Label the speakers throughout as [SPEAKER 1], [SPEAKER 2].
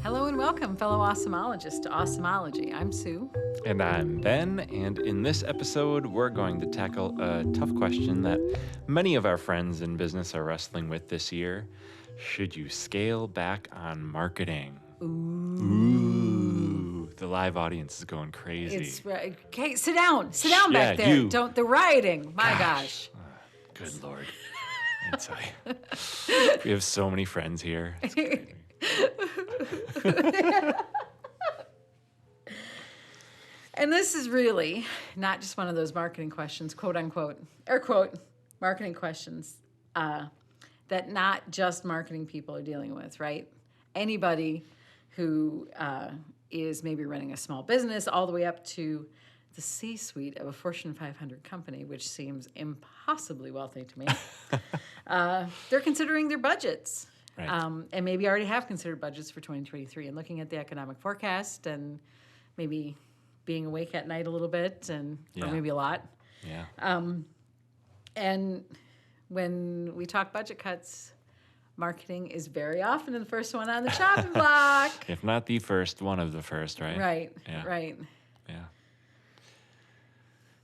[SPEAKER 1] Hello and welcome, fellow awesomeologists, to Awesomeology. I'm Sue.
[SPEAKER 2] And I'm Ben, and in this episode, we're going to tackle a tough question that many of our friends in business are wrestling with this year. Should you scale back on marketing? Ooh, the live audience is going crazy.
[SPEAKER 1] It's okay. Sit down back there.
[SPEAKER 2] You.
[SPEAKER 1] Don't the rioting. My gosh.
[SPEAKER 2] Good Lord. I tell you. We have so many friends here. It's crazy.
[SPEAKER 1] And this is really not just one of those marketing questions, quote unquote, air quote, marketing questions that not just marketing people are dealing with, right? Anybody who is maybe running a small business all the way up to the C-suite of a Fortune 500 company, which seems impossibly wealthy to me, they're considering their budgets.
[SPEAKER 2] Right.
[SPEAKER 1] And maybe already have considered budgets for 2023 and looking at the economic forecast and maybe being awake at night a little bit or maybe a lot.
[SPEAKER 2] Yeah.
[SPEAKER 1] And when we talk budget cuts, marketing is very often the first one on the chopping block.
[SPEAKER 2] If not the first, one of the first, right?
[SPEAKER 1] Right,
[SPEAKER 2] Yeah.
[SPEAKER 1] right.
[SPEAKER 2] Yeah.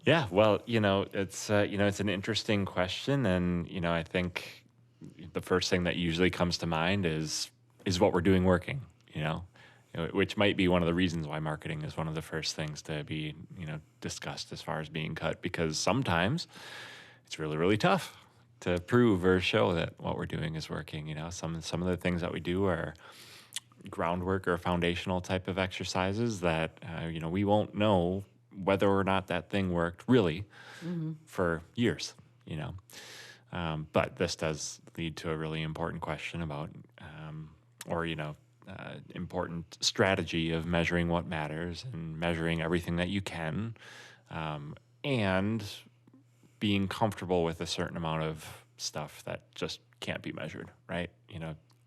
[SPEAKER 2] Yeah, well, it's an interesting question, and I think the first thing that usually comes to mind is what we're doing working, which might be one of the reasons why marketing is one of the first things to be, discussed as far as being cut, because sometimes it's really, really tough to prove or show that what we're doing is working. Some of the things that we do are groundwork or foundational type of exercises that, we won't know whether or not that thing worked really for years, But this does lead to a really important question about, important strategy of measuring what matters and measuring everything that you can, and being comfortable with a certain amount of stuff that just can't be measured, right?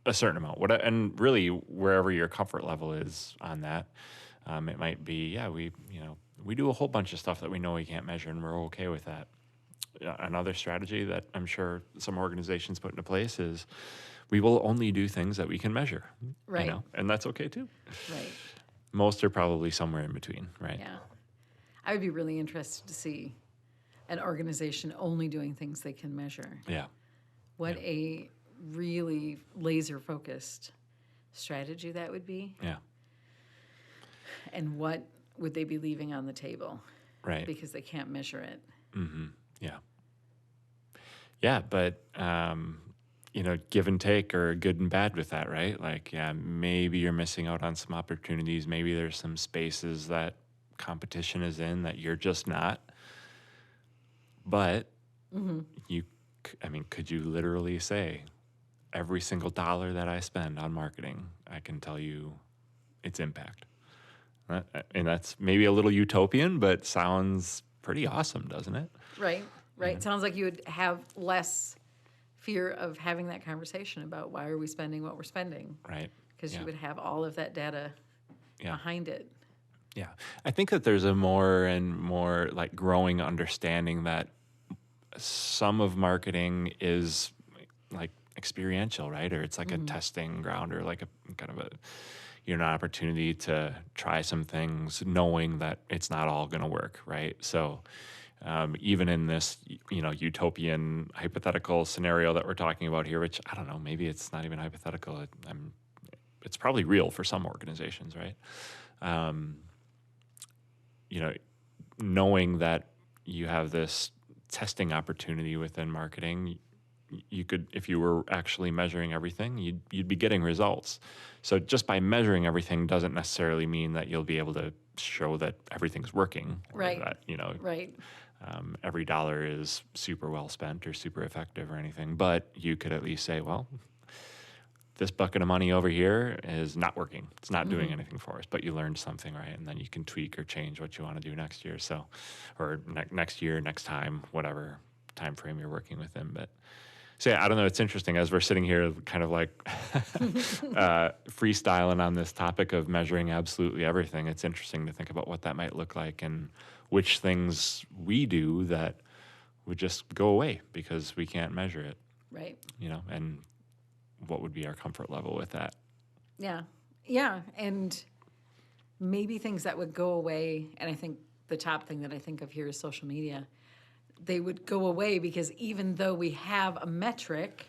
[SPEAKER 2] A certain amount. And really, wherever your comfort level is on that, it might be, we do a whole bunch of stuff that we know we can't measure, and we're okay with that. Another strategy that I'm sure some organizations put into place is we will only do things that we can measure,
[SPEAKER 1] Right.
[SPEAKER 2] And that's okay too.
[SPEAKER 1] Right.
[SPEAKER 2] Most are probably somewhere in between, right?
[SPEAKER 1] Yeah. I would be really interested to see an organization only doing things they can measure.
[SPEAKER 2] Yeah.
[SPEAKER 1] What a really laser-focused strategy that would be.
[SPEAKER 2] Yeah.
[SPEAKER 1] And what would they be leaving on the table?
[SPEAKER 2] Right.
[SPEAKER 1] Because they can't measure it.
[SPEAKER 2] Mm-hmm. Yeah. Yeah, but, give and take are good and bad with that, right? Like, maybe you're missing out on some opportunities. Maybe there's some spaces that competition is in that you're just not. But could you literally say, every single dollar that I spend on marketing, I can tell you its impact? And that's maybe a little utopian, but sounds pretty awesome, doesn't it?
[SPEAKER 1] Right. Sounds like you would have less fear of having that conversation about why are we spending what we're spending.
[SPEAKER 2] Right.
[SPEAKER 1] Because you would have all of that data behind it.
[SPEAKER 2] Yeah. I think that there's a more and more like growing understanding that some of marketing is like experiential, right? Or it's like a testing ground, or like a kind of an opportunity to try some things knowing that it's not all going to work, right? So even in this, utopian hypothetical scenario that we're talking about here, which I don't know, maybe it's not even hypothetical. It's probably real for some organizations, right? Knowing that you have this testing opportunity within marketing, you could, if you were actually measuring everything, you'd be getting results. So just by measuring everything doesn't necessarily mean that you'll be able to show that everything's working, or
[SPEAKER 1] Right.
[SPEAKER 2] that
[SPEAKER 1] Right.
[SPEAKER 2] Every dollar is super well spent or super effective or anything. But you could at least say, well, this bucket of money over here is not working. It's not doing anything for us, but you learned something, right? And then you can tweak or change what you want to do next year. So, or next year, next time, whatever time frame you're working within. But so yeah, I don't know. It's interesting as we're sitting here kind of like freestyling on this topic of measuring absolutely everything. It's interesting to think about what that might look like and which things we do that would just go away because we can't measure it.
[SPEAKER 1] Right.
[SPEAKER 2] And what would be our comfort level with that?
[SPEAKER 1] Yeah. Yeah, and maybe things that would go away, and I think the top thing that I think of here is social media. They would go away because even though we have a metric,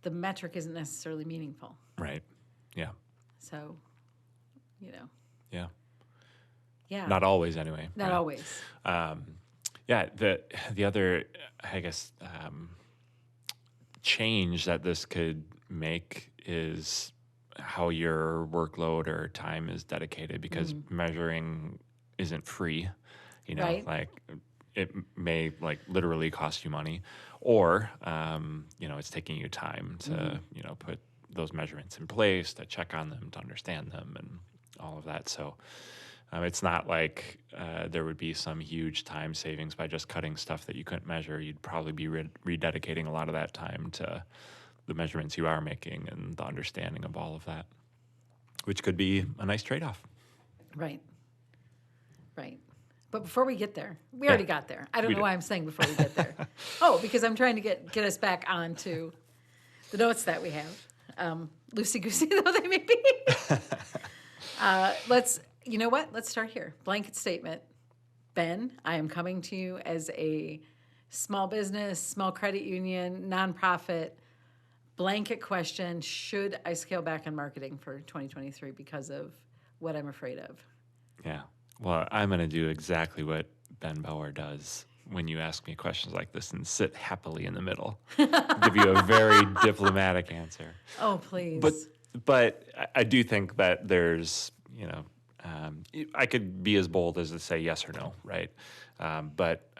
[SPEAKER 1] the metric isn't necessarily meaningful.
[SPEAKER 2] Right. Yeah.
[SPEAKER 1] So, you know,
[SPEAKER 2] Yeah.
[SPEAKER 1] yeah,
[SPEAKER 2] Not always, anyway.
[SPEAKER 1] not
[SPEAKER 2] right?
[SPEAKER 1] always.
[SPEAKER 2] Yeah. The other, I guess, change that this could make is how your workload or time is dedicated, because measuring isn't free.
[SPEAKER 1] Right.
[SPEAKER 2] Like it may like literally cost you money, or it's taking you time to put those measurements in place, to check on them, to understand them, and all of that. So it's not like there would be some huge time savings by just cutting stuff that you couldn't measure. You'd probably be rededicating a lot of that time to the measurements you are making and the understanding of all of that, which could be a nice trade-off.
[SPEAKER 1] Right. Right. But before we get there, we already got there. I don't know why I'm saying before we get there. Because I'm trying to get us back onto the notes that we have. Loosey-goosey though they may be. You know what? Let's start here. Blanket statement. Ben, I am coming to you as a small business, small credit union, nonprofit. Blanket question, should I scale back on marketing for 2023 because of what I'm afraid of?
[SPEAKER 2] Yeah. Well, I'm going to do exactly what Ben Bauer does when you ask me questions like this and sit happily in the middle. Give you a very diplomatic answer.
[SPEAKER 1] Oh, please.
[SPEAKER 2] But I do think that there's, I could be as bold as to say yes or no, right? But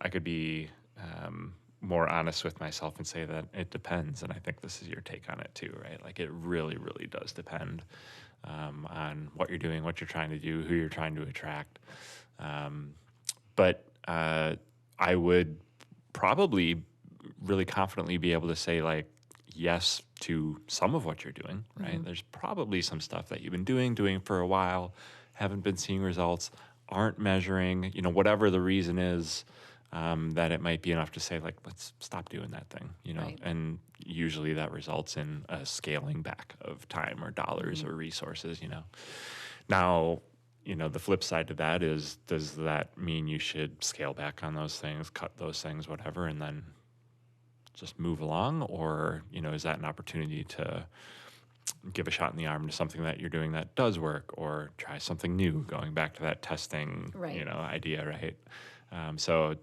[SPEAKER 2] I could be more honest with myself and say that it depends. And I think this is your take on it too, right? Like it really, really does depend on what you're doing, what you're trying to do, who you're trying to attract. But I would probably really confidently be able to say like yes to some of what you're doing, right? There's probably some stuff that you've been doing for a while, haven't been seeing results, aren't measuring, whatever the reason is, that it might be enough to say like, let's stop doing that thing,
[SPEAKER 1] Right.
[SPEAKER 2] And usually that results in a scaling back of time or dollars or resources, Now, the flip side to that is, does that mean you should scale back on those things, cut those things, whatever, and then just move along? Or, is that an opportunity to give a shot in the arm to something that you're doing that does work, or try something new, going back to that testing,
[SPEAKER 1] Right.
[SPEAKER 2] idea, right? So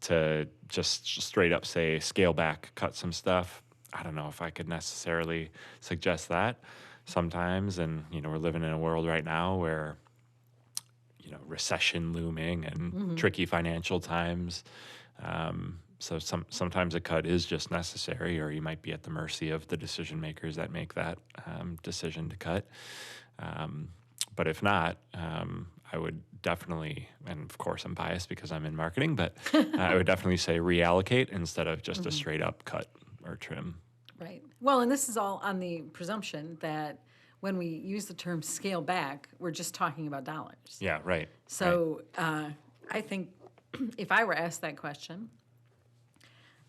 [SPEAKER 2] to just straight up say scale back, cut some stuff, I don't know if I could necessarily suggest that sometimes. And, we're living in a world right now where, recession looming and tricky financial times. So sometimes a cut is just necessary, or you might be at the mercy of the decision makers that make that decision to cut. But if not, I would definitely, and of course I'm biased because I'm in marketing, but I would definitely say reallocate instead of just a straight up cut or trim.
[SPEAKER 1] Right. Well, and this is all on the presumption that when we use the term scale back, we're just talking about dollars.
[SPEAKER 2] Yeah, right.
[SPEAKER 1] So I think if I were asked that question,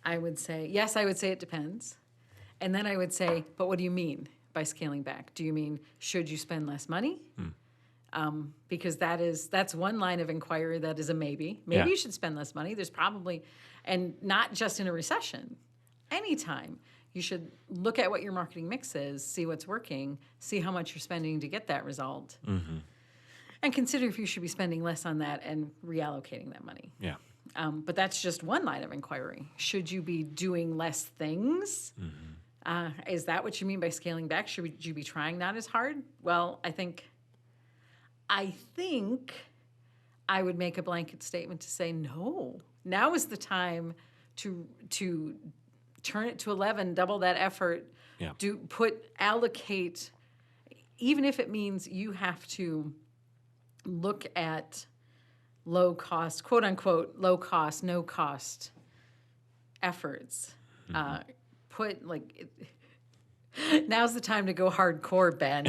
[SPEAKER 1] I would say, yes, I would say it depends. And then I would say, but what do you mean by scaling back? Do you mean, should you spend less money? Because that's one line of inquiry that is a maybe. Maybe you should spend less money. There's probably, and not just in a recession, anytime. You should look at what your marketing mix is, see what's working, see how much you're spending to get that result, and consider if you should be spending less on that and reallocating that money.
[SPEAKER 2] Yeah.
[SPEAKER 1] But that's just one line of inquiry. Should you be doing less things? Is that what you mean by scaling back? Should you be trying not as hard? Well, I think I would make a blanket statement to say no. Now is the time to turn it to 11, double that effort.
[SPEAKER 2] Yeah.
[SPEAKER 1] Allocate, even if it means you have to look at low cost, quote unquote, low cost, no cost efforts. Now's the time to go hardcore, Ben.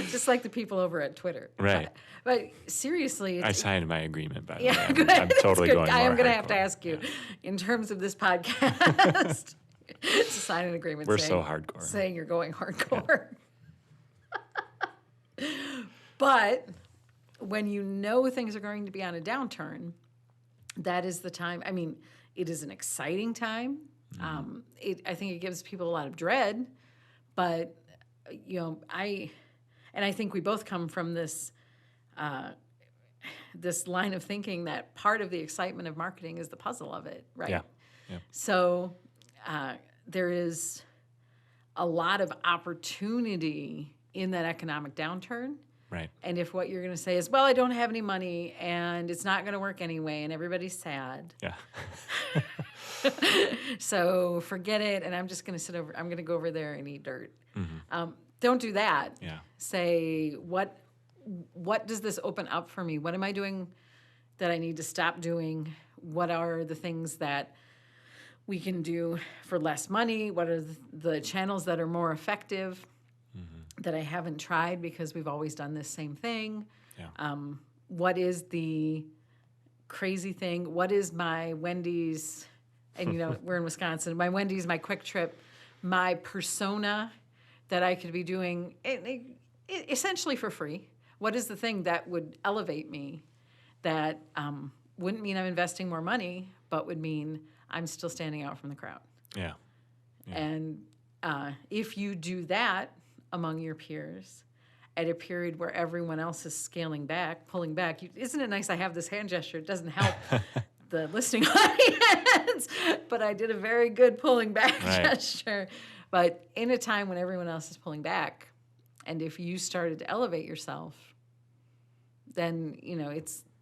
[SPEAKER 1] Just like the people over at Twitter.
[SPEAKER 2] Right.
[SPEAKER 1] But seriously,
[SPEAKER 2] I signed my agreement, by the way.
[SPEAKER 1] good.
[SPEAKER 2] I'm totally
[SPEAKER 1] Good.
[SPEAKER 2] going
[SPEAKER 1] I am
[SPEAKER 2] more
[SPEAKER 1] going to have to
[SPEAKER 2] hardcore.
[SPEAKER 1] ask you, in terms of this podcast, to sign an agreement
[SPEAKER 2] We're
[SPEAKER 1] saying,
[SPEAKER 2] so hardcore.
[SPEAKER 1] saying you're going hardcore. But when you know things are going to be on a downturn, that is the time. I mean, it is an exciting time. I think it gives people a lot of dread, but I think we both come from this this line of thinking that part of the excitement of marketing is the puzzle of it, right?
[SPEAKER 2] Yeah. Yeah.
[SPEAKER 1] So there is a lot of opportunity in that economic downturn.
[SPEAKER 2] Right.
[SPEAKER 1] And if what you're going to say is, well, I don't have any money and it's not going to work anyway and everybody's sad.
[SPEAKER 2] Yeah.
[SPEAKER 1] So forget it. And I'm just going to I'm going to go over there and eat dirt. Don't do that.
[SPEAKER 2] Yeah.
[SPEAKER 1] Say, what does this open up for me? What am I doing that I need to stop doing? What are the things that we can do for less money? What are the channels that are more effective that I haven't tried because we've always done this same thing?
[SPEAKER 2] Yeah.
[SPEAKER 1] What is the crazy thing? What is my Wendy's? And, we're in Wisconsin. My Wendy's, my Quick Trip, my persona that I could be doing essentially for free. What is the thing that would elevate me that wouldn't mean I'm investing more money, but would mean I'm still standing out from the crowd?
[SPEAKER 2] Yeah.
[SPEAKER 1] And if you do that among your peers at a period where everyone else is scaling back, pulling back, isn't it nice I have this hand gesture? It doesn't help the listening audience, but I did a very good pulling back gesture. But in a time when everyone else is pulling back, and if you started to elevate yourself, then,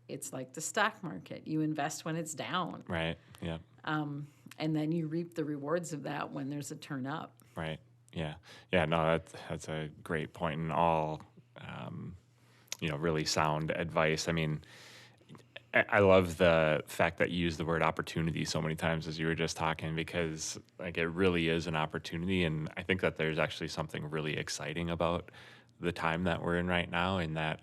[SPEAKER 1] it's like the stock market. You invest when it's down.
[SPEAKER 2] Right. Yeah.
[SPEAKER 1] And then you reap the rewards of that when there's a turn up.
[SPEAKER 2] Right. Yeah. Yeah. No, that's a great point and all, really sound advice. I mean, I love the fact that you use the word opportunity so many times as you were just talking, because it really is an opportunity. And I think that there's actually something really exciting about the time that we're in right now, in that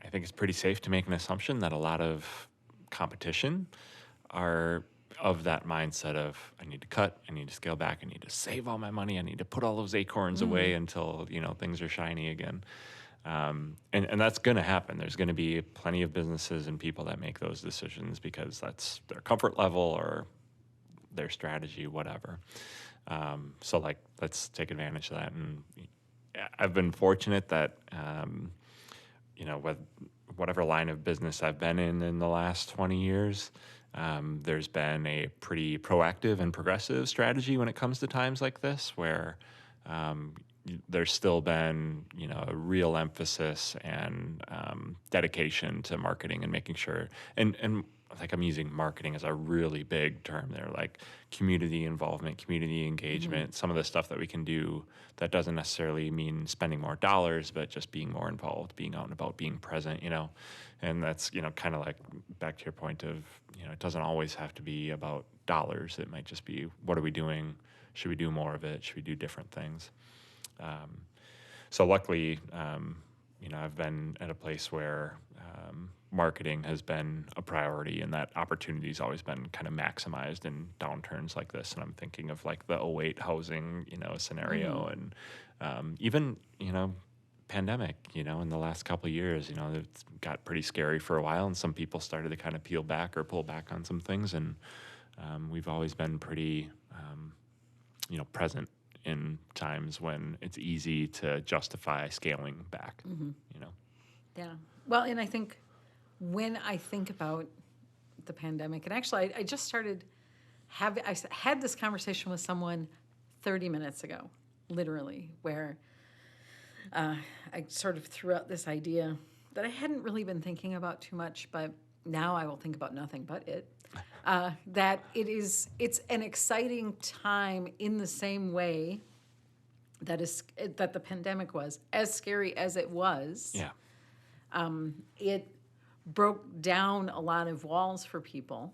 [SPEAKER 2] I think it's pretty safe to make an assumption that a lot of competition are of that mindset of, I need to cut, I need to scale back, I need to save all my money, I need to put all those acorns away until, things are shiny again. And that's going to happen. There's going to be plenty of businesses and people that make those decisions because that's their comfort level or their strategy, whatever. So let's take advantage of that. And I've been fortunate that, with whatever line of business I've been in the last 20 years, there's been a pretty proactive and progressive strategy when it comes to times like this, where there's still been, a real emphasis and dedication to marketing and making sure, and I'm using marketing as a really big term there, like community involvement, community engagement, some of the stuff that we can do that doesn't necessarily mean spending more dollars, but just being more involved, being out and about, being present, and that's, kind of like back to your point of, it doesn't always have to be about dollars. It might just be, what are we doing? Should we do more of it? Should we do different things? So luckily, I've been at a place where marketing has been a priority, and that opportunity's always been kind of maximized in downturns like this. And I'm thinking of like the '08 housing, scenario, and even, pandemic, in the last couple of years, it got pretty scary for a while, and some people started to kind of peel back or pull back on some things. And we've always been pretty, present in times when it's easy to justify scaling back,
[SPEAKER 1] Yeah. Well, and I think when I think about the pandemic, and actually I just started I had this conversation with someone 30 minutes ago, literally, where I sort of threw out this idea that I hadn't really been thinking about too much, but now I will think about nothing but it. That it's an exciting time in the same way that the pandemic was, as scary as it was.
[SPEAKER 2] Yeah.
[SPEAKER 1] It broke down a lot of walls for people.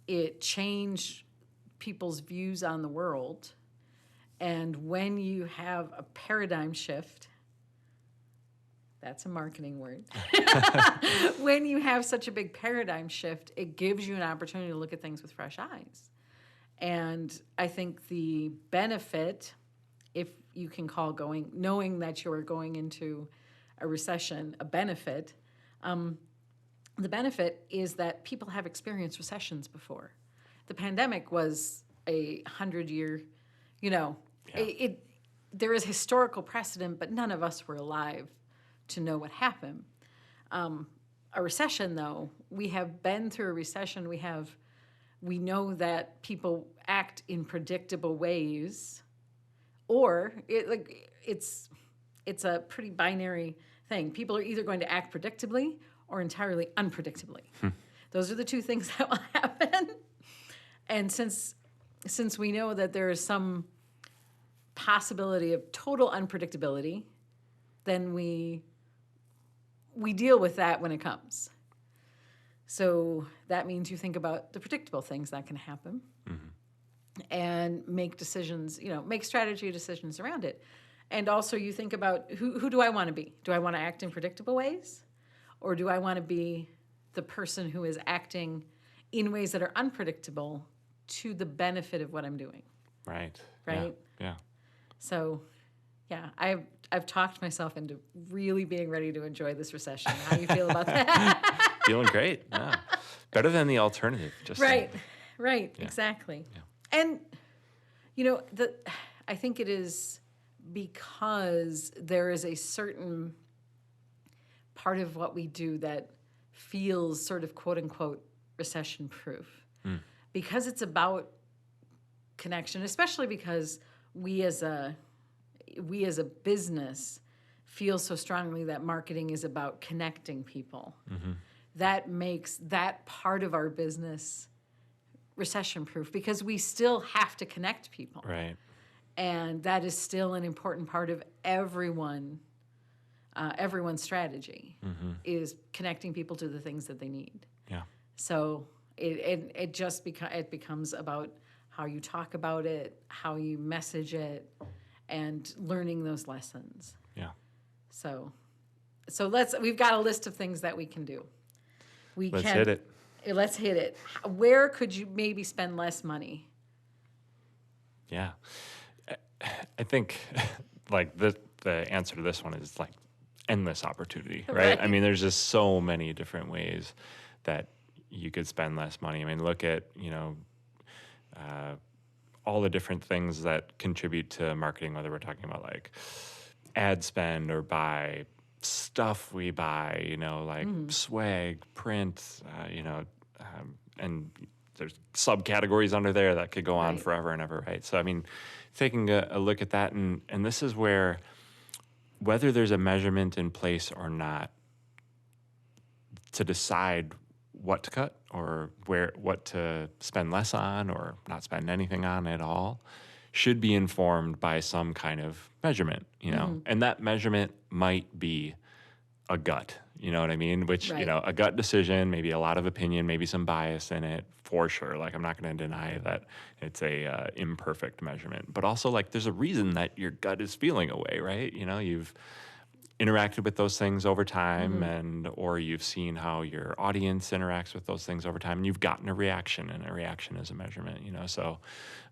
[SPEAKER 1] It changed people's views on the world. And when you have a paradigm shift, that's a marketing word. When you have such a big paradigm shift, it gives you an opportunity to look at things with fresh eyes. And I think the benefit, if you can call knowing that you're going into a recession a benefit, the benefit is that people have experienced recessions before. The pandemic was 100-year, you know, there is historical precedent, but none of us were alive to know what happened. A recession, though, we have been through a recession. We know that people act in predictable ways, or it's a pretty binary thing. People are either going to act predictably or entirely unpredictably. Those are the two things that will happen. And since we know that there is some possibility of total unpredictability, then we deal with that when it comes. So that means you think about the predictable things that can happen and make decisions, make strategy decisions around it. And also you think about who do I want to be? Do I want to act in predictable ways? Or do I want to be the person who is acting in ways that are unpredictable to the benefit of what I'm doing?
[SPEAKER 2] Right. Yeah.
[SPEAKER 1] So, yeah, I've talked myself into really being ready to enjoy this recession. How do you feel about that?
[SPEAKER 2] Feeling great. Yeah. Better than the alternative. Just
[SPEAKER 1] right,
[SPEAKER 2] yeah.
[SPEAKER 1] Exactly.
[SPEAKER 2] Yeah.
[SPEAKER 1] And I think it is because there is a certain part of what we do that feels sort of quote unquote recession proof. Because it's about connection, especially because we as a business feel so strongly that marketing is about connecting people. That makes that part of our business recession proof, because we still have to connect people.
[SPEAKER 2] Right.
[SPEAKER 1] And that is still an important part of everyone's strategy, is connecting people to the things that they need.
[SPEAKER 2] Yeah.
[SPEAKER 1] So it just becomes about how you talk about it, how you message it, and learning those lessons.
[SPEAKER 2] Yeah.
[SPEAKER 1] So we've got a list of things that we can do.
[SPEAKER 2] Let's hit it.
[SPEAKER 1] Let's hit it. Where could you maybe spend less money?
[SPEAKER 2] Yeah. I think like the answer to this one is like endless opportunity, right? I mean, there's just so many different ways that you could spend less money. I mean, look at, all the different things that contribute to marketing, whether we're talking about like ad spend or buy stuff we buy, like swag, print, and there's subcategories under there that could go on forever and ever, right? So, I mean, taking a look at that, and this is where, whether there's a measurement in place or not, to decide what to cut or what to spend less on or not spend anything on at all should be informed by some kind of measurement, and that measurement might be a gut, you know what I mean? Which, a gut decision, maybe a lot of opinion, maybe some bias in it, for sure. Like, I'm not going to deny that it's a imperfect measurement, but also like there's a reason that your gut is feeling a way, right? You've interacted with those things over time, or you've seen how your audience interacts with those things over time, and you've gotten a reaction, and a reaction is a measurement, so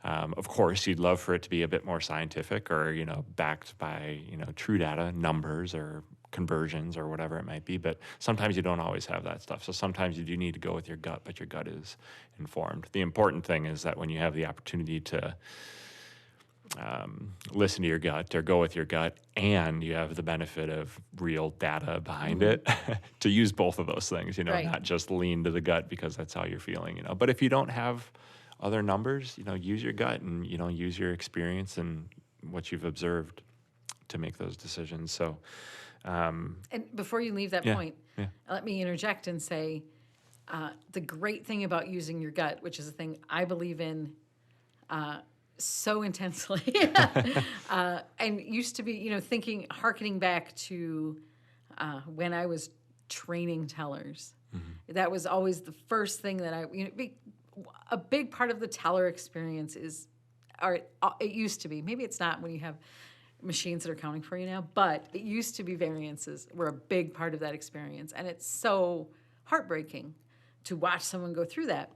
[SPEAKER 2] of course you'd love for it to be a bit more scientific, or backed by true data, numbers or conversions or whatever it might be, but sometimes you don't always have that stuff. So sometimes you do need to go with your gut, but your gut is informed. The important thing is that when you have the opportunity to listen to your gut or go with your gut, and you have the benefit of real data behind it, to use both of those things, not just lean to the gut because that's how you're feeling, But if you don't have other numbers, use your gut and, use your experience and what you've observed to make those decisions. So,
[SPEAKER 1] and before you leave that point, let me interject and say, the great thing about using your gut, which is a thing I believe in so intensely, and used to be, hearkening back to when I was training tellers. That was always the first thing that a big part of the teller experience it used to be, maybe it's not when you have machines that are counting for you now, but it used to be variances were a big part of that experience. And it's so heartbreaking to watch someone go through that.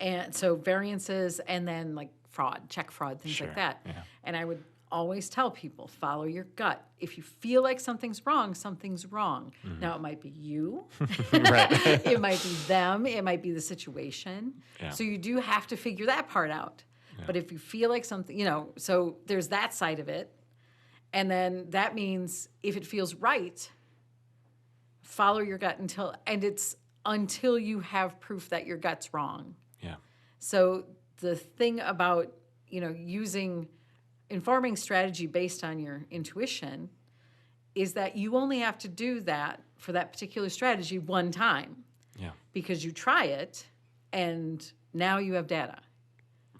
[SPEAKER 1] And so variances, and then like fraud, check fraud, things like
[SPEAKER 2] Sure.
[SPEAKER 1] that.
[SPEAKER 2] Yeah.
[SPEAKER 1] And I would always tell people, follow your gut. If you feel like something's wrong, something's wrong. Now, it might be you,
[SPEAKER 2] Right.
[SPEAKER 1] it might be them, it might be the situation.
[SPEAKER 2] Yeah.
[SPEAKER 1] So you do have to figure that part out. But if you feel like something, so there's that side of it. And then that means if it feels right, follow your gut until you have proof that your gut's wrong.
[SPEAKER 2] Yeah.
[SPEAKER 1] So the thing about, informing strategy based on your intuition is that you only have to do that for that particular strategy one time
[SPEAKER 2] Yeah.
[SPEAKER 1] because you try it and now you have data.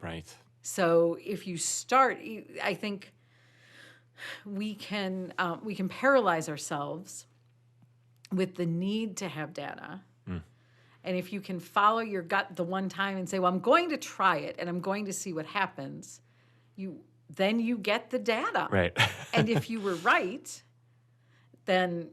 [SPEAKER 2] Right.
[SPEAKER 1] So if you start, I think we can paralyze ourselves with the need to have data. And if you can follow your gut the one time and say, well, I'm going to try it and I'm going to see what happens, then you get the data.
[SPEAKER 2] Right.
[SPEAKER 1] And if you were right, then,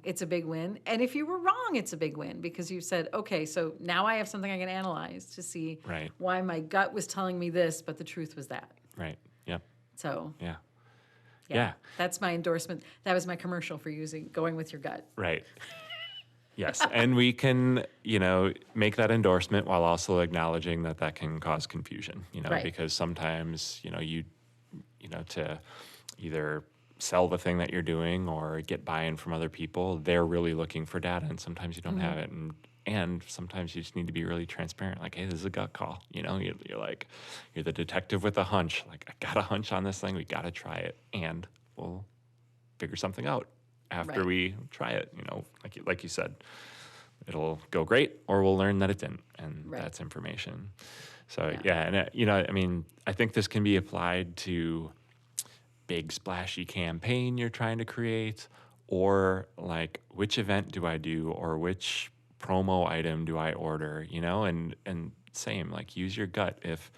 [SPEAKER 1] it's a big win. And if you were wrong, it's a big win because you said, okay, so now I have something I can analyze to see
[SPEAKER 2] Right.
[SPEAKER 1] why my gut was telling me this, but the truth was that.
[SPEAKER 2] Right. Yep.
[SPEAKER 1] So,
[SPEAKER 2] Yeah.
[SPEAKER 1] yeah. That's my endorsement. That was my commercial for going with your gut.
[SPEAKER 2] Right. Yes. And we can, make that endorsement while also acknowledging that can cause confusion,
[SPEAKER 1] Right.
[SPEAKER 2] because sometimes, to either sell the thing that you're doing or get buy-in from other people, they're really looking for data, and sometimes you don't have it. And sometimes you just need to be really transparent. Like, hey, this is a gut call. You're like, you're the detective with a hunch. Like, I got a hunch on this thing. We got to try it, and we'll figure something out after
[SPEAKER 1] Right.
[SPEAKER 2] we try it. Like you said, it'll go great, or we'll learn that it didn't, and
[SPEAKER 1] Right.
[SPEAKER 2] that's information. So and I think this can be applied to big splashy campaign you're trying to create, or like which event do I do, or which promo item do I order, and same, like use your gut. If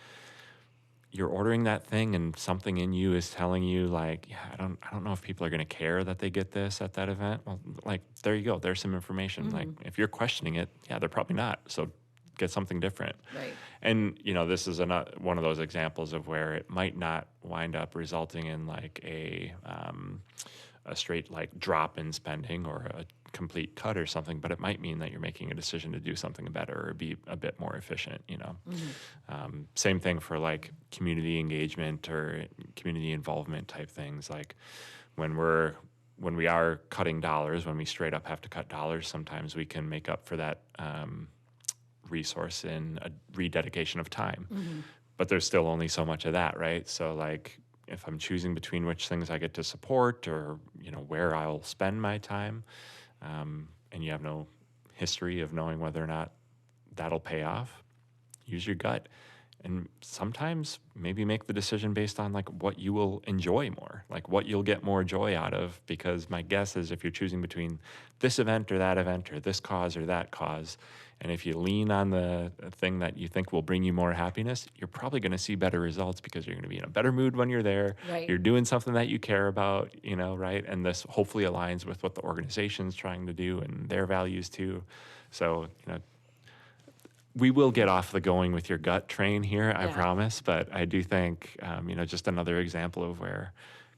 [SPEAKER 2] you're ordering that thing and something in you is telling you like, yeah, I don't know if people are going to care that they get this at that event. Well, like, there you go. There's some information. Like, if you're questioning it, yeah, they're probably not. So get something different.
[SPEAKER 1] Right.
[SPEAKER 2] And, this is one of those examples of where it might not wind up resulting in like a straight like drop in spending or a complete cut or something, but it might mean that you're making a decision to do something better or be a bit more efficient, Same thing for like community engagement or community involvement type things. Like when we are cutting dollars, when we straight up have to cut dollars, sometimes we can make up for that resource in a rededication of time. But there's still only so much of that, right? So like if I'm choosing between which things I get to support or, where I'll spend my time, and you have no history of knowing whether or not that'll pay off, use your gut. And sometimes maybe make the decision based on like what you will enjoy more, like what you'll get more joy out of. Because my guess is if you're choosing between this event or that event or this cause or that cause, and if you lean on the thing that you think will bring you more happiness, you're probably going to see better results because you're going to be in a better mood when you're there.
[SPEAKER 1] Right.
[SPEAKER 2] You're doing something that you care about, right? And this hopefully aligns with what the organization's trying to do and their values too. So, we will get off the going with your gut train here, I
[SPEAKER 1] Yeah.
[SPEAKER 2] promise. But I do think, just another example of where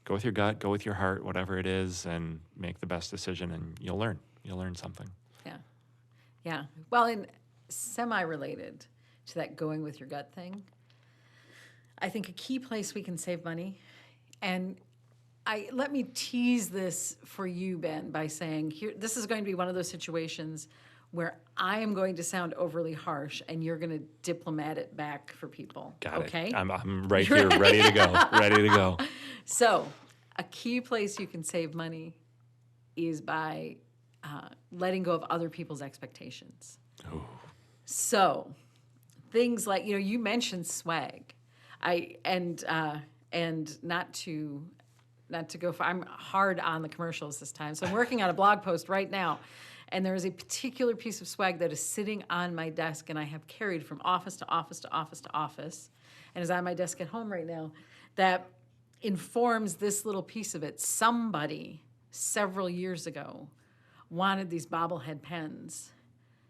[SPEAKER 2] go with your gut, go with your heart, whatever it is, and make the best decision, and you'll learn. You'll learn something.
[SPEAKER 1] Yeah. Yeah. Well, and semi-related to that going with your gut thing, I think a key place we can save money, and let me tease this for you, Ben, by saying this is going to be one of those situations where I am going to sound overly harsh and you're going to diplomat it back for people.
[SPEAKER 2] Got
[SPEAKER 1] okay?
[SPEAKER 2] it. I'm right here, ready to go. Ready to go.
[SPEAKER 1] So, a key place you can save money is by letting go of other people's expectations.
[SPEAKER 2] Ooh.
[SPEAKER 1] So, things like you mentioned swag, and not to go for. I'm hard on the commercials this time, so I'm working on a blog post right now. And there is a particular piece of swag that is sitting on my desk, and I have carried from office to office to office to office, and is on my desk at home right now, that informs this little piece of it. Somebody several years ago wanted these bobblehead pens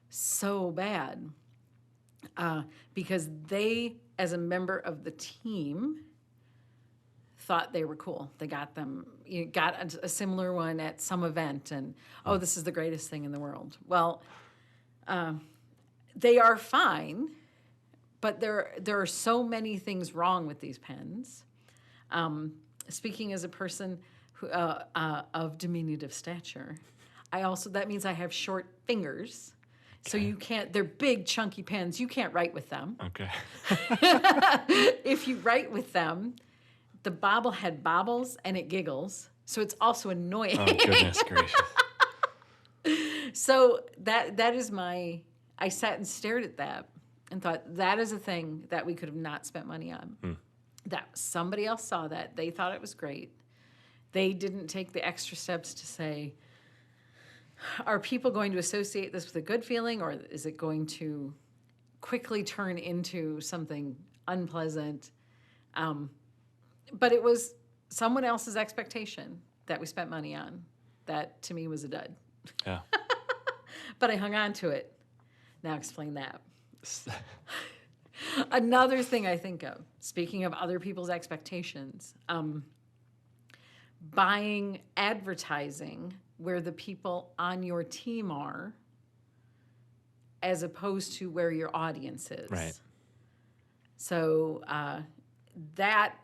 [SPEAKER 1] so bad because they, as a member of the team, thought they were cool. They got them, you got a similar one at some event, and oh, this is the greatest thing in the world. Well, they are fine, but there are so many things wrong with these pens. Speaking as a person who, of diminutive stature, that means I have short fingers. So you can't, they're big, chunky pens. You can't write with them.
[SPEAKER 2] Okay.
[SPEAKER 1] If you write with them, the bobblehead bobbles and it giggles. So it's also annoying.
[SPEAKER 2] Oh, goodness gracious.
[SPEAKER 1] So that is I sat and stared at that and thought, that is a thing that we could have not spent money on. That somebody else saw that. They thought it was great. They didn't take the extra steps to say, are people going to associate this with a good feeling, or is it going to quickly turn into something unpleasant? But it was someone else's expectation that we spent money on. That, to me, was a dud.
[SPEAKER 2] Yeah.
[SPEAKER 1] But I hung on to it. Now explain that. Another thing I think of, speaking of other people's expectations, buying advertising where the people on your team are, as opposed to where your audience is.
[SPEAKER 2] Right.
[SPEAKER 1] So that,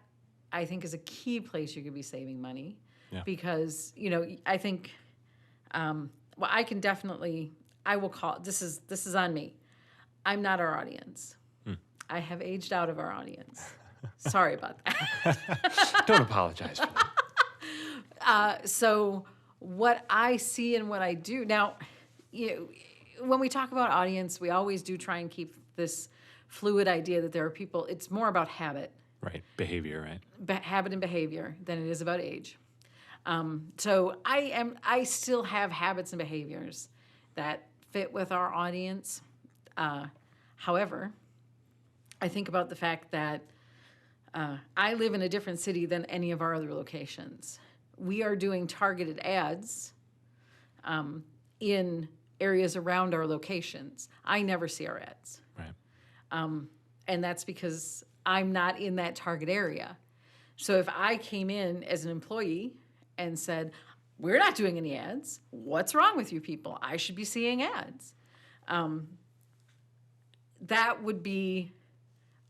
[SPEAKER 1] I think, is a key place you could be saving money.
[SPEAKER 2] Yeah.
[SPEAKER 1] Because, I think, I will call, this is on me. I'm not our audience. I have aged out of our audience. Sorry about that.
[SPEAKER 2] Don't apologize for that.
[SPEAKER 1] So what I see and what I do now, when we talk about audience, we always do try and keep this fluid idea that there are people. It's more about habit.
[SPEAKER 2] Right. Behavior, right?
[SPEAKER 1] Habit and behavior than it is about age. So I still have habits and behaviors that fit with our audience. However, I think about the fact that I live in a different city than any of our other locations. We are doing targeted ads in areas around our locations. I never see our ads.
[SPEAKER 2] Right.
[SPEAKER 1] And that's because I'm not in that target area. So if I came in as an employee and said, we're not doing any ads, what's wrong with you people? I should be seeing ads. That would be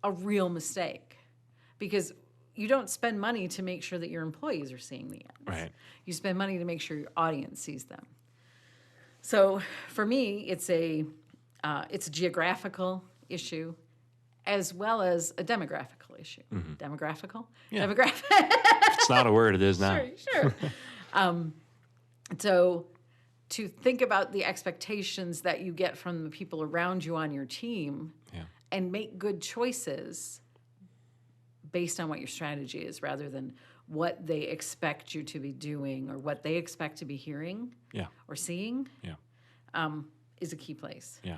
[SPEAKER 1] a real mistake, because you don't spend money to make sure that your employees are seeing the ads.
[SPEAKER 2] Right.
[SPEAKER 1] You spend money to make sure your audience sees them. So for me, it's a geographical issue as well as a demographical issue. Mm-hmm. Demographical?
[SPEAKER 2] Yeah.
[SPEAKER 1] Demographic.
[SPEAKER 2] It's not a word, it is now.
[SPEAKER 1] Sure. So to think about the expectations that you get from the people around you on your team, and make good choices based on what your strategy is, rather than what they expect you to be doing or what they expect to be hearing or seeing, is a key place.
[SPEAKER 2] Yeah.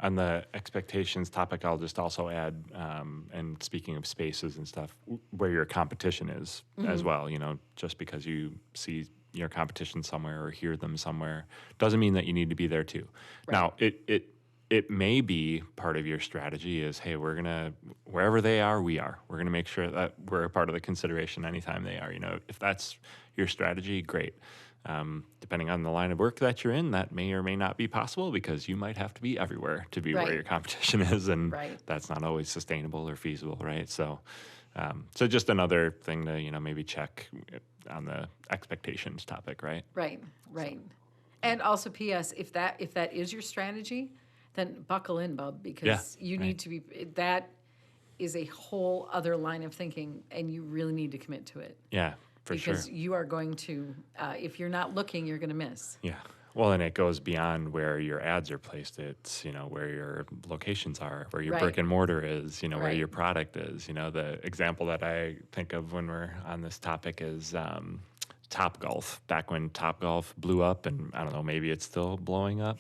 [SPEAKER 2] On the expectations topic, I'll just also add, and speaking of spaces and stuff, where your competition is as well. Just because you see your competition somewhere or hear them somewhere doesn't mean that you need to be there too. Right. Now, it may be part of your strategy is, hey, we're going to, wherever they are, we are. We're going to make sure that we're a part of the consideration anytime they are. If that's your strategy, great. Depending on the line of work that you're in, that may or may not be possible, because you might have to be everywhere to be where your competition is, and that's not always sustainable or feasible, right? So just another thing to, maybe check on the expectations topic, right?
[SPEAKER 1] Right. So. And also, P.S., if that is your strategy, then buckle in, bub, because you need to be, that is a whole other line of thinking, and you really need to commit to it.
[SPEAKER 2] Yeah, for sure.
[SPEAKER 1] Because you are going to, if you're not looking, you're going to miss.
[SPEAKER 2] Yeah. Well, and it goes beyond where your ads are placed. It's, where your locations are, where your brick and mortar is, where your product is. The example that I think of when we're on this topic is Topgolf. Back when Topgolf blew up, and I don't know, maybe it's still blowing up.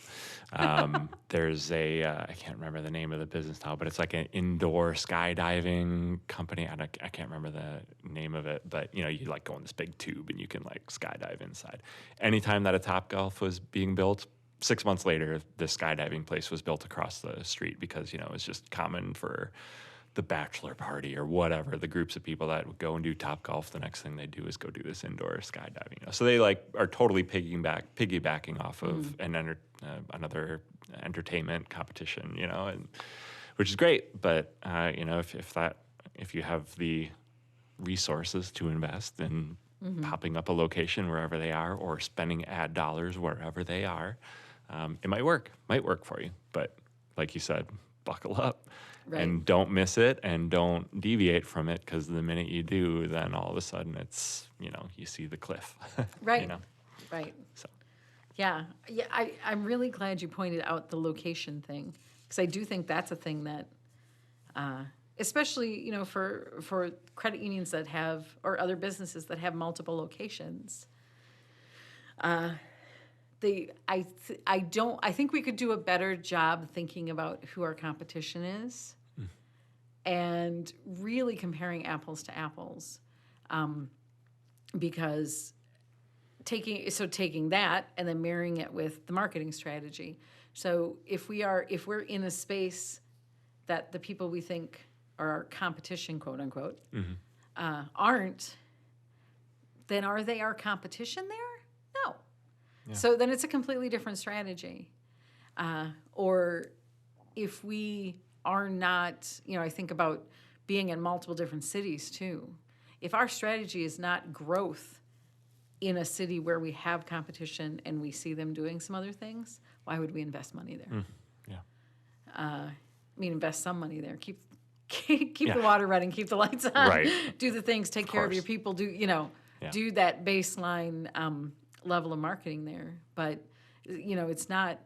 [SPEAKER 2] There's I can't remember the name of the business now, but it's like an indoor skydiving company. I can't remember the name of it, but you go in this big tube and you can skydive inside. Anytime that a Topgolf was being built, 6 months later, the skydiving place was built across the street because, you know, it's just common for the bachelor party or whatever, the groups of people that would go and do Top Golf. The next thing they do is go do this indoor skydiving. You know? So they like are totally piggybacking off of another entertainment competition, you know, and which is great. But you know, if you have the resources to invest in popping up a location wherever they are or spending ad dollars wherever they are, it might work for you. But like you said, buckle up.
[SPEAKER 1] Right.
[SPEAKER 2] And don't miss it and don't deviate from it, because the minute you do, then all of a sudden it's, you know, you see the cliff.
[SPEAKER 1] Right.
[SPEAKER 2] You know?
[SPEAKER 1] Right.
[SPEAKER 2] So.
[SPEAKER 1] Yeah. I'm really glad you pointed out the location thing, because I do think that's a thing that, especially, you know, for credit unions that have, or other businesses that have multiple locations, I think we could do a better job thinking about who our competition is and really comparing apples to apples. Because taking that and then marrying it with the marketing strategy. So if we're in a space that the people we think are our competition, quote unquote, aren't, then are they our competition there? No. Yeah. So then it's a completely different strategy. Or if we are not, you know, I think about being in multiple different cities too. If our strategy is not growth in a city where we have competition and we see them doing some other things, why would we invest money there?
[SPEAKER 2] Yeah.
[SPEAKER 1] I mean, invest some money there. Keep the water running, keep the lights on,
[SPEAKER 2] right.
[SPEAKER 1] Do the things, take care of your people, do that baseline level of marketing there. But, you know, it's not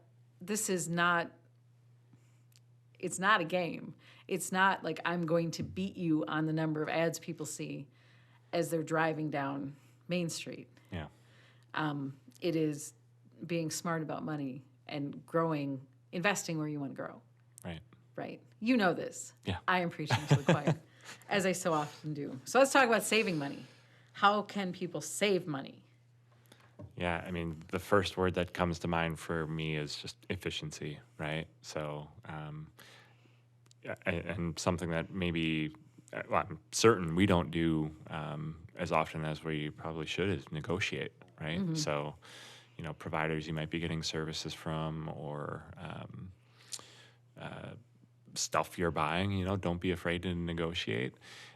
[SPEAKER 1] a game. It's not like I'm going to beat you on the number of ads people see as they're driving down Main Street.
[SPEAKER 2] Yeah.
[SPEAKER 1] It is being smart about money and investing where you want to grow.
[SPEAKER 2] Right.
[SPEAKER 1] Right. You know this.
[SPEAKER 2] Yeah.
[SPEAKER 1] I am preaching to the choir, as I so often do. So let's talk about saving money. How can people save money?
[SPEAKER 2] Yeah, I mean, the first word that comes to mind for me is just efficiency, right? So, and something that maybe, well, I'm certain we don't do as often as we probably should is negotiate, right? Mm-hmm. So, you know, providers you might be getting services from, or stuff you're buying, you know, don't be afraid to negotiate.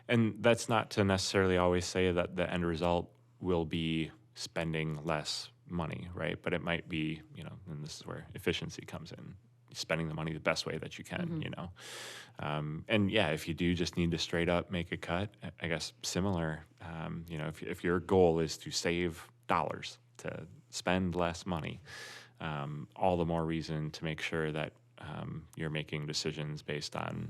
[SPEAKER 2] And that's not to necessarily always say that the end result will be spending less money, right? But it might be, you know, and this is where efficiency comes in, spending the money the best way that you can, you know. And yeah, if you do just need to straight up make a cut, I guess similar, you know, if your goal is to save dollars, to spend less money, all the more reason to make sure that you're making decisions based on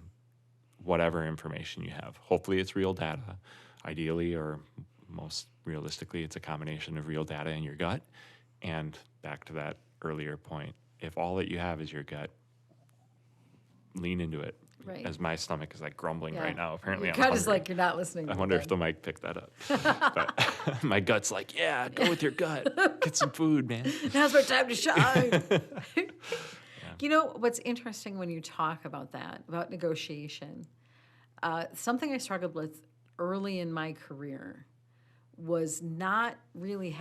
[SPEAKER 2] whatever information you have. Hopefully it's real data, ideally, or most realistically, it's a combination of real data and your gut. And back to that earlier point, if all that you have is your gut, lean into it.
[SPEAKER 1] Right.
[SPEAKER 2] As my stomach is like grumbling right now. Apparently,
[SPEAKER 1] your
[SPEAKER 2] I'm
[SPEAKER 1] gut
[SPEAKER 2] hungry.
[SPEAKER 1] is like you're not listening.
[SPEAKER 2] I wonder if the mic picked that up. But my gut's like, yeah, go with your gut. Get some food, man.
[SPEAKER 1] Now's my time to shine. You know what's interesting when you talk about that, about negotiation? Something I struggled with early in my career was not really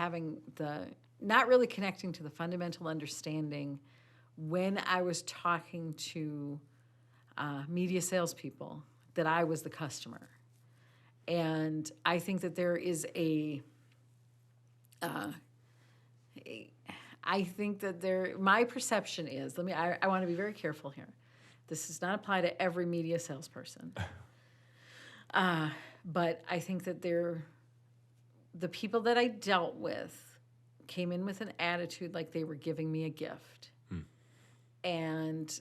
[SPEAKER 1] connecting to the fundamental understanding when I was talking to media salespeople that I was the customer. And I think that there is my perception is, I want to be very careful here. This does not apply to every media salesperson. But I think that the people that I dealt with came in with an attitude like they were giving me a gift. And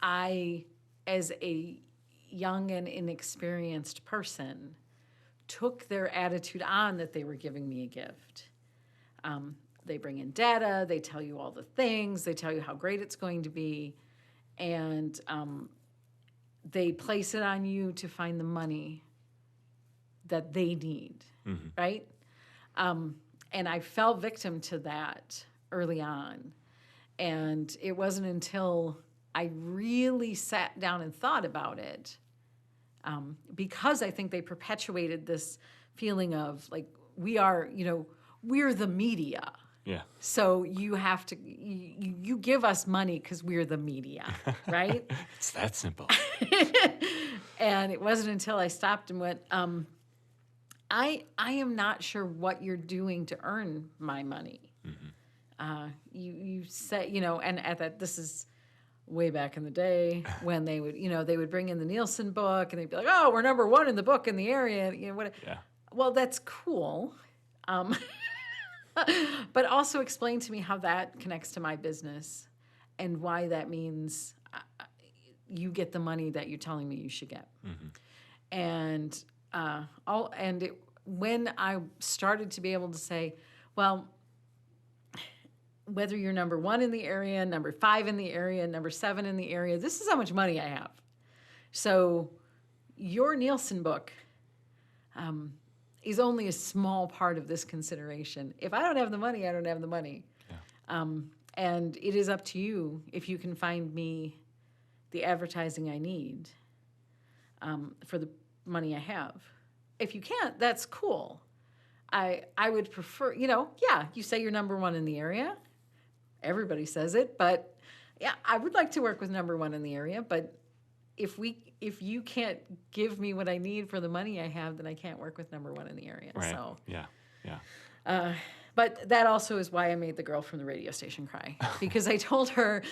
[SPEAKER 1] I, as a young and inexperienced person, took their attitude on that they were giving me a gift. They bring in data, they tell you all the things, they tell you how great it's going to be, and they place it on you to find the money that they need, right? And I fell victim to that early on. And it wasn't until I really sat down and thought about it, because I think they perpetuated this feeling of like, we're the media.
[SPEAKER 2] Yeah.
[SPEAKER 1] So you have to, you give us money because we're the media, right?
[SPEAKER 2] It's that simple.
[SPEAKER 1] And it wasn't until I stopped and went, I am not sure what you're doing to earn my money. You say, and at that, this is way back in the day when they would bring in the Nielsen book and they'd be like, oh, we're number one in the book in the area. What?
[SPEAKER 2] Yeah.
[SPEAKER 1] Well, that's cool. But also explain to me how that connects to my business and why that means you get the money that you're telling me you should get. And when I started to be able to say, well, whether you're number 1 in the area, number 5 in the area, number 7 in the area, this is how much money I have. So your Nielsen book is only a small part of this consideration. If I don't have the money, I don't have the money. Yeah. And it is up to you if you can find me the advertising I need for the money I have. If you can't, that's cool. I would prefer, you say you're number 1 in the area. Everybody says it, but yeah, I would like to work with number 1 in the area, but if you can't give me what I need for the money I have, then I can't work with number 1 in the area.
[SPEAKER 2] Right.
[SPEAKER 1] So
[SPEAKER 2] Yeah.
[SPEAKER 1] But that also is why I made the girl from the radio station cry, because I told her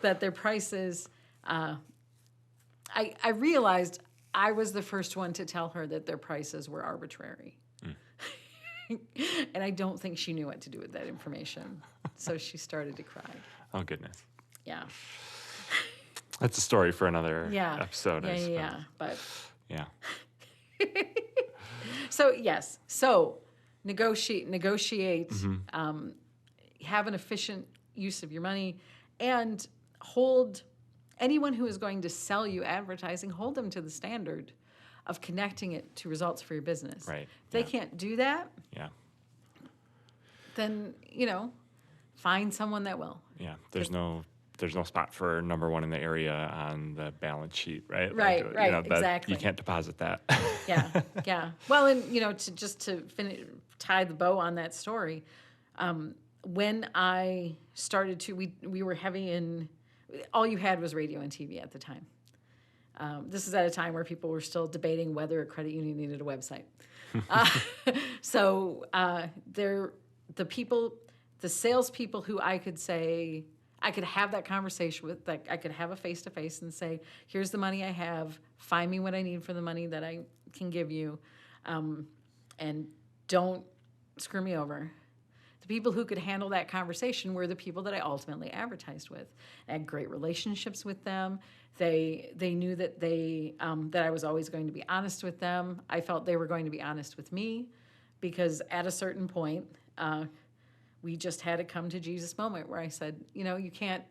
[SPEAKER 1] that their prices. I realized I was the first one to tell her that their prices were arbitrary. And I don't think she knew what to do with that information. So she started to cry.
[SPEAKER 2] Oh, goodness.
[SPEAKER 1] Yeah.
[SPEAKER 2] That's a story for another episode.
[SPEAKER 1] Yeah. But
[SPEAKER 2] yeah.
[SPEAKER 1] So yes. So negotiate. Have an efficient use of your money, and hold anyone who is going to sell you advertising. Hold them to the standard of connecting it to results for your business.
[SPEAKER 2] Right.
[SPEAKER 1] If they can't do that, then find someone that will.
[SPEAKER 2] Yeah. There's no spot for number 1 in the area on the balance sheet, right?
[SPEAKER 1] Right. Exactly.
[SPEAKER 2] You can't deposit that.
[SPEAKER 1] Yeah. Well, and to tie the bow on that story, when I started to, we were heavy in, all you had was radio and TV at the time. This is at a time where people were still debating whether a credit union needed a website. So the salespeople who I could say, I could have that conversation with, like I could have a face-to-face and say, here's the money I have, find me what I need for the money that I can give you, and don't screw me over. The people who could handle that conversation were the people that I ultimately advertised with. I had great relationships with them. They knew that that I was always going to be honest with them. I felt they were going to be honest with me, because at a certain point, we just had a come to Jesus moment where I said, you can't,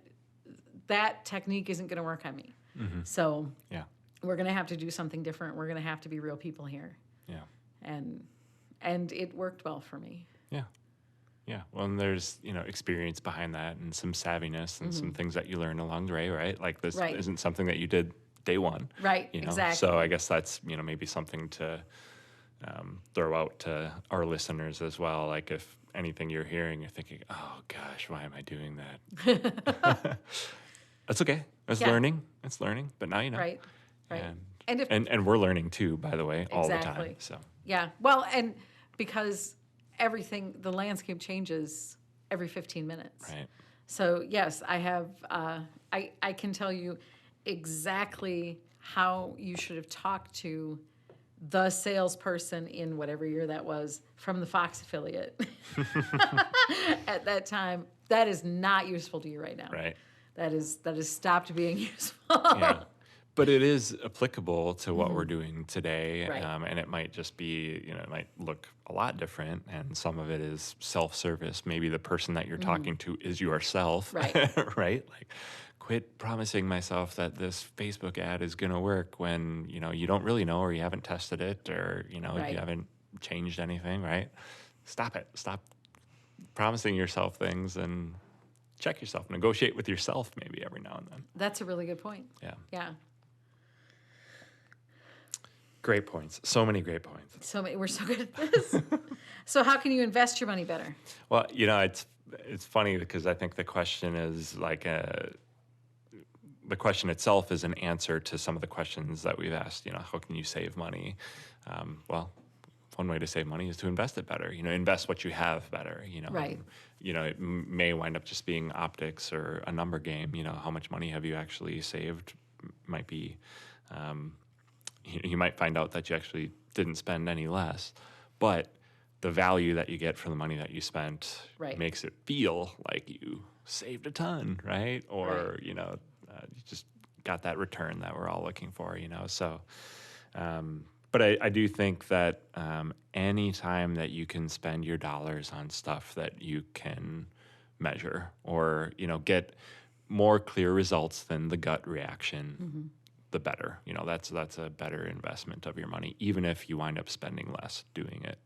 [SPEAKER 1] that technique isn't going to work on me. So we're going to have to do something different. We're going to have to be real people here. Yeah. And it worked well for me.
[SPEAKER 2] Yeah. Yeah. Well, and there's, experience behind that and some savviness and some things that you learn along the way, right? Like this isn't something that you did day one.
[SPEAKER 1] Right. Exactly.
[SPEAKER 2] So I guess that's, maybe something to throw out to our listeners as well. Like if anything you're hearing, you're thinking, oh gosh, why am I doing that? That's okay. It's learning. It's learning. But now you know.
[SPEAKER 1] Right.
[SPEAKER 2] And we're learning too, by the way, all the time. So
[SPEAKER 1] yeah. Well, and because the landscape changes every 15 minutes.
[SPEAKER 2] Right.
[SPEAKER 1] So yes, I have, I can tell you exactly how you should have talked to the salesperson in whatever year that was from the Fox affiliate at that time. That is not useful to you right now.
[SPEAKER 2] Right.
[SPEAKER 1] That is stopped being useful.
[SPEAKER 2] Yeah. But it is applicable to what we're doing today.
[SPEAKER 1] Right.
[SPEAKER 2] And it might just be, it might look a lot different. And some of it is self-service. Maybe the person that you're talking to is yourself.
[SPEAKER 1] Right.
[SPEAKER 2] Right? Like, quit promising myself that this Facebook ad is going to work when, you don't really know, or you haven't tested it, or, you haven't changed anything, right? Stop it. Stop promising yourself things and check yourself, negotiate with yourself maybe every now and then.
[SPEAKER 1] That's a really good point.
[SPEAKER 2] Yeah.
[SPEAKER 1] Yeah.
[SPEAKER 2] Great points. So many great points.
[SPEAKER 1] We're so good at this. So how can you invest your money better?
[SPEAKER 2] Well, it's funny because I think the question is like the question itself is an answer to some of the questions that we've asked. How can you save money? Well, one way to save money is to invest it better. Invest what you have better.
[SPEAKER 1] Right.
[SPEAKER 2] It may wind up just being optics or a number game. How much money have you actually saved? Might be. You might find out that you actually didn't spend any less, but the value that you get for the money that you spent
[SPEAKER 1] Right.
[SPEAKER 2] makes it feel like you saved a ton, right? Or
[SPEAKER 1] Right.
[SPEAKER 2] you just got that return that we're all looking for. So. But I do think that any time that you can spend your dollars on stuff that you can measure or get more clear results than the gut reaction, the better. That's a better investment of your money, even if you wind up spending less doing it.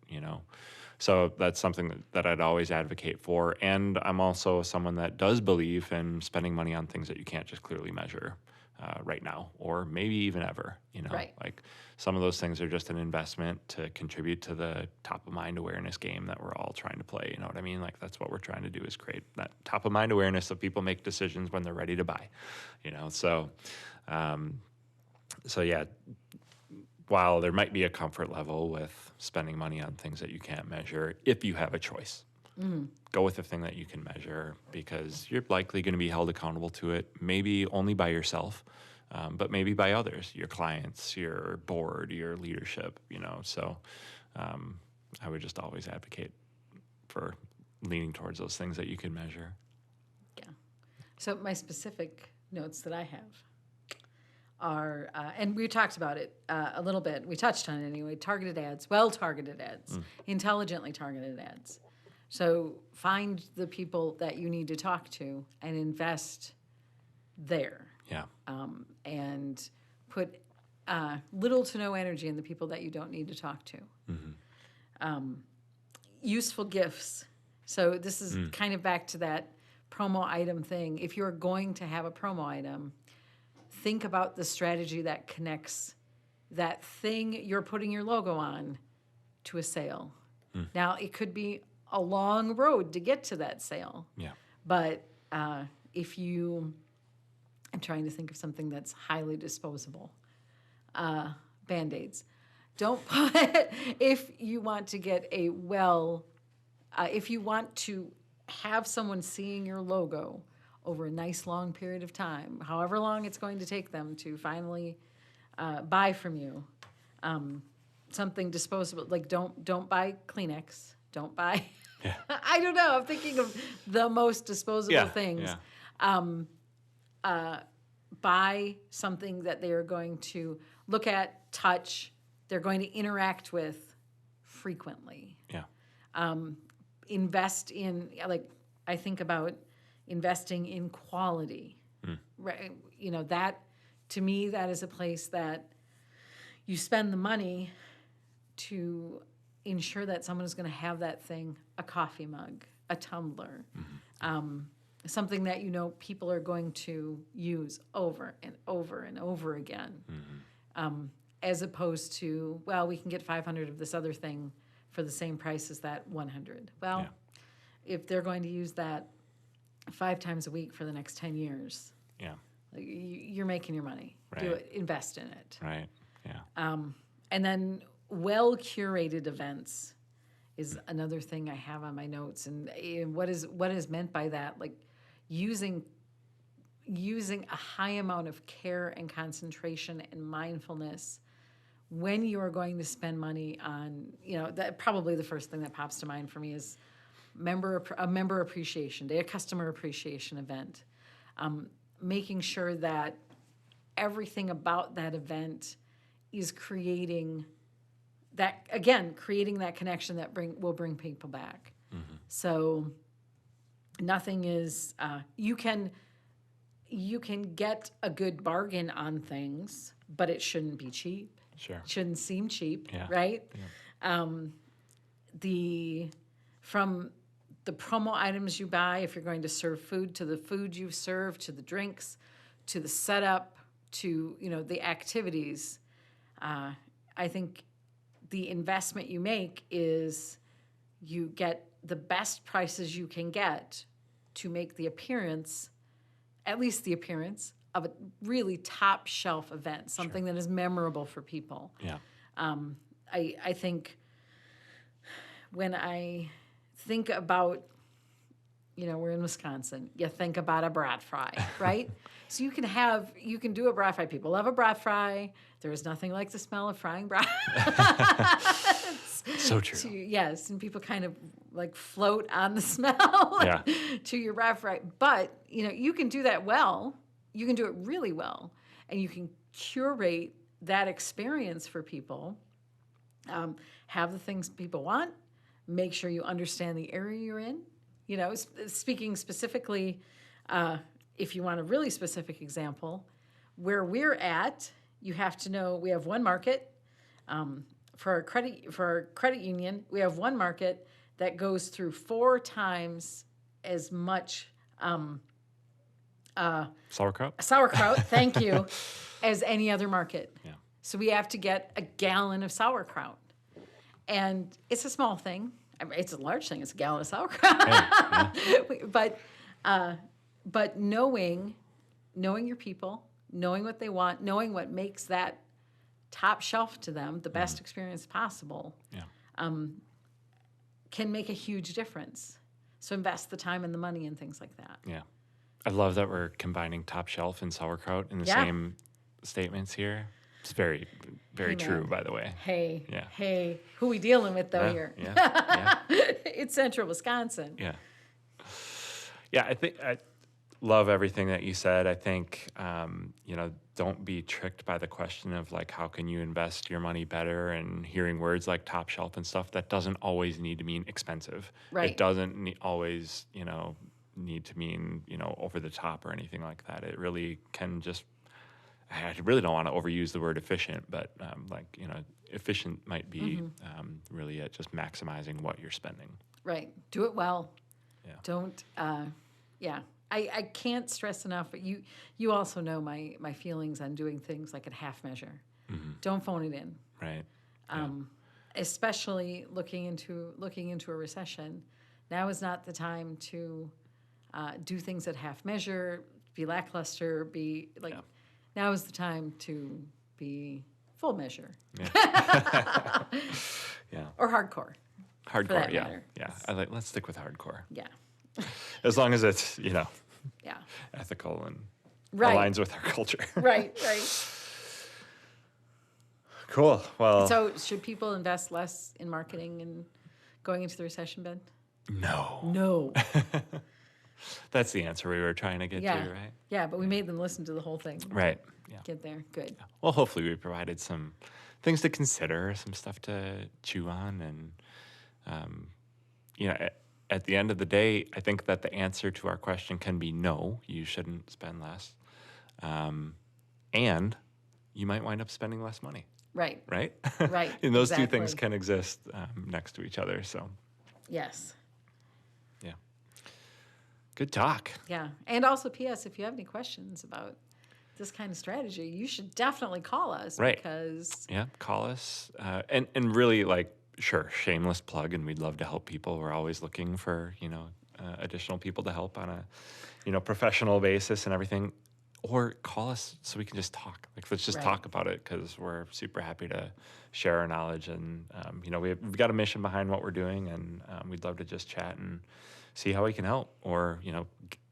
[SPEAKER 2] So that's something that I'd always advocate for. And I'm also someone that does believe in spending money on things that you can't just clearly measure. Right now, or maybe even ever,
[SPEAKER 1] Right.
[SPEAKER 2] like some of those things are just an investment to contribute to the top of mind awareness game that we're all trying to play. You know what I mean? Like that's what we're trying to do is create that top of mind awareness so people make decisions when they're ready to buy, so yeah, while there might be a comfort level with spending money on things that you can't measure, if you have a choice, go with the thing that you can measure because you're likely going to be held accountable to it, maybe only by yourself, but maybe by others, your clients, your board, your leadership, So I would just always advocate for leaning towards those things that you can measure.
[SPEAKER 1] Yeah. So my specific notes that I have are, and we talked about it a little bit. We touched on it anyway. Targeted ads, well-targeted ads, intelligently targeted ads. So find the people that you need to talk to and invest there.
[SPEAKER 2] Yeah.
[SPEAKER 1] And put little to no energy in the people that you don't need to talk to. Useful gifts. So this is kind of back to that promo item thing. If you're going to have a promo item, think about the strategy that connects that thing you're putting your logo on to a sale. Now, it could be a long road to get to that sale.
[SPEAKER 2] Yeah.
[SPEAKER 1] But I'm trying to think of something that's highly disposable. Band-Aids. Don't put, if you want to get if you want to have someone seeing your logo over a nice long period of time, however long it's going to take them to finally buy from you, something disposable, like don't buy Kleenex, don't buy,
[SPEAKER 2] Yeah.
[SPEAKER 1] I don't know, I'm thinking of the most disposable things.
[SPEAKER 2] Yeah.
[SPEAKER 1] Buy something that they are going to look at, touch, they're going to interact with frequently.
[SPEAKER 2] Yeah.
[SPEAKER 1] Invest in, like, I think about investing in quality. Right? That, to me, that is a place that you spend the money to ensure that someone is going to have that thing, a coffee mug, a tumbler, something that people are going to use over and over and over again, as opposed to, well, we can get 500 of this other thing for the same price as that 100. Well, if they're going to use that 5 times a week for the next 10 years,
[SPEAKER 2] Yeah.
[SPEAKER 1] you're making your money.
[SPEAKER 2] Right.
[SPEAKER 1] Do it, invest in it.
[SPEAKER 2] Right. Yeah.
[SPEAKER 1] And then well-curated events is another thing I have on my notes. And what is meant by that? Like using a high amount of care and concentration and mindfulness when you are going to spend money on, that probably the first thing that pops to mind for me is a member appreciation day, a customer appreciation event. Making sure that everything about that event is creating that connection that will bring people back. So nothing is you can get a good bargain on things, but it shouldn't be cheap.
[SPEAKER 2] Sure.
[SPEAKER 1] It shouldn't seem cheap,
[SPEAKER 2] Yeah.
[SPEAKER 1] right?
[SPEAKER 2] Yeah.
[SPEAKER 1] From the promo items you buy, if you're going to serve food, to the food you serve, to the drinks, to the setup, to, the activities. I think the investment you make is you get the best prices you can get to make the appearance, at least the appearance, of a really top shelf event, something that is memorable for people.
[SPEAKER 2] Yeah.
[SPEAKER 1] I think when I think about, we're in Wisconsin, you think about a brat fry, right? So you can do a brat fry. People love a brat fry. There is nothing like the smell of frying brats.
[SPEAKER 2] So true.
[SPEAKER 1] Yes, and people kind of like float on the smell
[SPEAKER 2] Yeah.
[SPEAKER 1] to your brat fry. But, you can do that well. You can do it really well. And you can curate that experience for people. Have the things people want. Make sure you understand the area you're in. Speaking specifically, if you want a really specific example, where we're at, you have to know we have one market. For our credit union, we have one market that goes through 4 times as much
[SPEAKER 2] Sauerkraut.
[SPEAKER 1] Thank you, as any other market.
[SPEAKER 2] Yeah.
[SPEAKER 1] So we have to get a gallon of sauerkraut, and it's a small thing. I mean, it's a large thing. It's a gallon of sauerkraut.
[SPEAKER 2] Hey, yeah.
[SPEAKER 1] But knowing your people, knowing what they want, knowing what makes that top shelf to them, the best experience possible, can make a huge difference. So invest the time and the money and things like that.
[SPEAKER 2] Yeah. I love that we're combining top shelf and sauerkraut in the
[SPEAKER 1] Yeah.
[SPEAKER 2] same statements here. It's very, very
[SPEAKER 1] Hey,
[SPEAKER 2] true,
[SPEAKER 1] man.
[SPEAKER 2] by the way.
[SPEAKER 1] Hey, who we dealing with though here?
[SPEAKER 2] Yeah.
[SPEAKER 1] It's central Wisconsin.
[SPEAKER 2] Yeah. Yeah, I think I love everything that you said. I think, don't be tricked by the question of like, how can you invest your money better, and hearing words like top shelf and stuff. That doesn't always need to mean expensive.
[SPEAKER 1] Right.
[SPEAKER 2] It doesn't always, need to mean, over the top or anything like that. It really can just, I really don't want to overuse the word efficient, but efficient might be really at just maximizing what you're spending.
[SPEAKER 1] Right. Do it well.
[SPEAKER 2] Yeah.
[SPEAKER 1] Don't, I can't stress enough, but you also know my feelings on doing things like at half measure.
[SPEAKER 2] Mm-hmm.
[SPEAKER 1] Don't phone it in.
[SPEAKER 2] Right.
[SPEAKER 1] Especially looking into a recession. Now is not the time to do things at half measure, be lackluster, now is the time to be full measure.
[SPEAKER 2] Yeah. Yeah.
[SPEAKER 1] Or hardcore.
[SPEAKER 2] Hardcore,
[SPEAKER 1] that
[SPEAKER 2] yeah.
[SPEAKER 1] matter.
[SPEAKER 2] Yeah. Let's stick with hardcore.
[SPEAKER 1] Yeah.
[SPEAKER 2] As long as it's,
[SPEAKER 1] Yeah.
[SPEAKER 2] ethical and
[SPEAKER 1] Right.
[SPEAKER 2] aligns with our culture.
[SPEAKER 1] Right.
[SPEAKER 2] Cool. Well,
[SPEAKER 1] So should people invest less in marketing and going into the recession, Ben?
[SPEAKER 2] no.
[SPEAKER 1] No.
[SPEAKER 2] That's the answer we were trying to get
[SPEAKER 1] Yeah.
[SPEAKER 2] to, right?
[SPEAKER 1] Yeah, but we made them listen to the whole thing.
[SPEAKER 2] Right. Yeah.
[SPEAKER 1] Get there. Good.
[SPEAKER 2] Well, hopefully we provided some things to consider, some stuff to chew on, and at the end of the day, I think that the answer to our question can be no. You shouldn't spend less, and you might wind up spending less money.
[SPEAKER 1] Right.
[SPEAKER 2] Right.
[SPEAKER 1] Right.
[SPEAKER 2] And those two things
[SPEAKER 1] Exactly.
[SPEAKER 2] can exist next to each other. So,
[SPEAKER 1] Yes.
[SPEAKER 2] yeah. Good talk.
[SPEAKER 1] Yeah. And also, P.S., if you have any questions about this kind of strategy, you should definitely call us.
[SPEAKER 2] Right.
[SPEAKER 1] Because,
[SPEAKER 2] Yeah, call us. And really, sure, shameless plug, and we'd love to help people. We're always looking for, additional people to help on a, professional basis and everything. Or call us so we can just talk. Let's just
[SPEAKER 1] Right.
[SPEAKER 2] talk about it, because we're super happy to share our knowledge. And, we've got a mission behind what we're doing, and we'd love to just chat and see how we can help, or,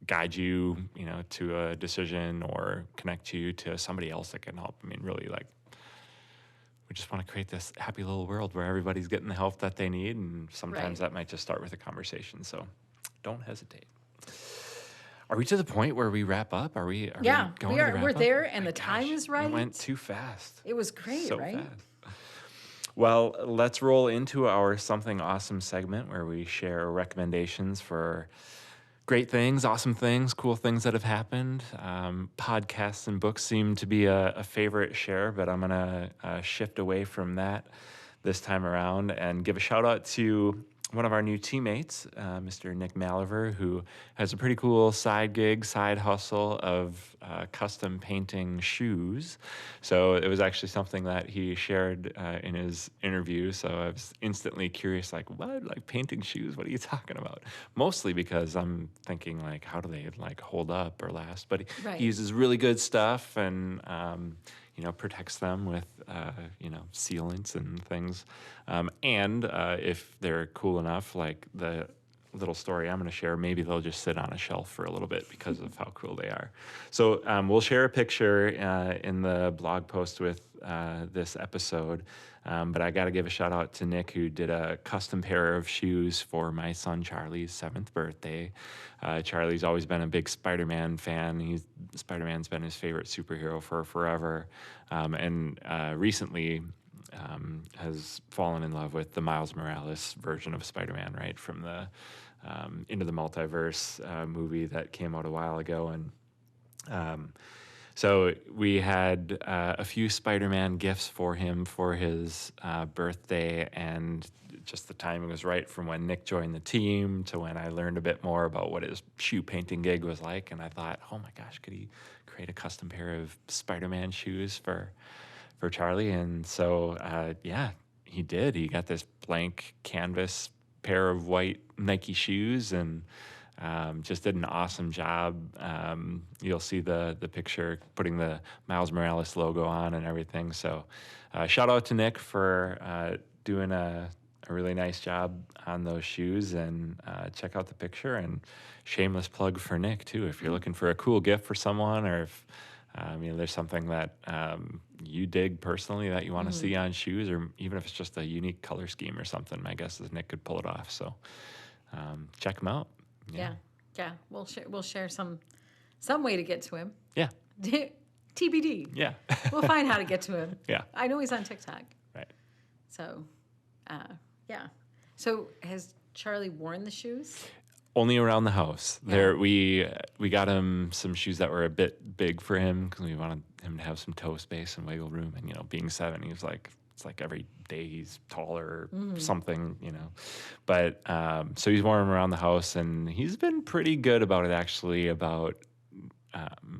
[SPEAKER 2] guide you, to a decision, or connect you to somebody else that can help. I mean, really, we just want to create this happy little world where everybody's getting the help that they need. And sometimes
[SPEAKER 1] Right.
[SPEAKER 2] that might just start with a conversation. So don't hesitate. Are we to the point where we wrap up? Are we going to the wrap
[SPEAKER 1] We're
[SPEAKER 2] up?
[SPEAKER 1] there, and
[SPEAKER 2] My
[SPEAKER 1] the time
[SPEAKER 2] gosh,
[SPEAKER 1] is right.
[SPEAKER 2] It went too fast.
[SPEAKER 1] It was great,
[SPEAKER 2] So
[SPEAKER 1] right?
[SPEAKER 2] fast. Well, let's roll into our Something Awesome segment, where we share recommendations for great things, awesome things, cool things that have happened. Podcasts and books seem to be a favorite share, but I'm going to shift away from that this time around and give a shout out to one of our new teammates, Mr. Nick Maliver, who has a pretty cool side gig, side hustle of custom painting shoes. So it was actually something that he shared in his interview. So I was instantly curious, like, what? Like painting shoes? What are you talking about? Mostly because I'm thinking, like, how do they like hold up or last? But he
[SPEAKER 1] Right.
[SPEAKER 2] uses really good stuff and protects them with, sealants and things. And if they're cool enough, like the little story I'm going to share, maybe they'll just sit on a shelf for a little bit because of how cool they are. So we'll share a picture in the blog post with this episode. But I got to give a shout out to Nick, who did a custom pair of shoes for my son Charlie's 7th birthday. Charlie's always been a big Spider-Man fan. Spider-Man's been his favorite superhero for forever. And recently has fallen in love with the Miles Morales version of Spider-Man, right, from the Into the Multiverse movie that came out a while ago. And so we had a few Spider-Man gifts for him for his birthday, and just the timing was right from when Nick joined the team to when I learned a bit more about what his shoe painting gig was like. And I thought, oh my gosh, could he create a custom pair of Spider-Man shoes for Charlie? And so, he did. He got this blank canvas pair of white Nike shoes and just did an awesome job. You'll see the picture putting the Miles Morales logo on and everything. So shout out to Nick for doing a really nice job on those shoes, and check out the picture. And shameless plug for Nick too, if you're looking for a cool gift for someone, or if there's something that you dig personally that you want to see on shoes, or even if it's just a unique color scheme or something, my guess is Nick could pull it off. So check him out.
[SPEAKER 1] Yeah. We'll share some way to get to him.
[SPEAKER 2] Yeah.
[SPEAKER 1] TBD.
[SPEAKER 2] Yeah.
[SPEAKER 1] We'll find how to get to him.
[SPEAKER 2] Yeah.
[SPEAKER 1] I know he's on TikTok.
[SPEAKER 2] Right.
[SPEAKER 1] So, yeah. So has Charlie worn the shoes?
[SPEAKER 2] Only around the house.
[SPEAKER 1] Yeah.
[SPEAKER 2] There, we got him some shoes that were a bit big for him because we wanted him to have some toe space and wiggle room. And being 7, he was like, it's like every day he's taller or something, But so he's worn them around the house, and he's been pretty good about it actually, about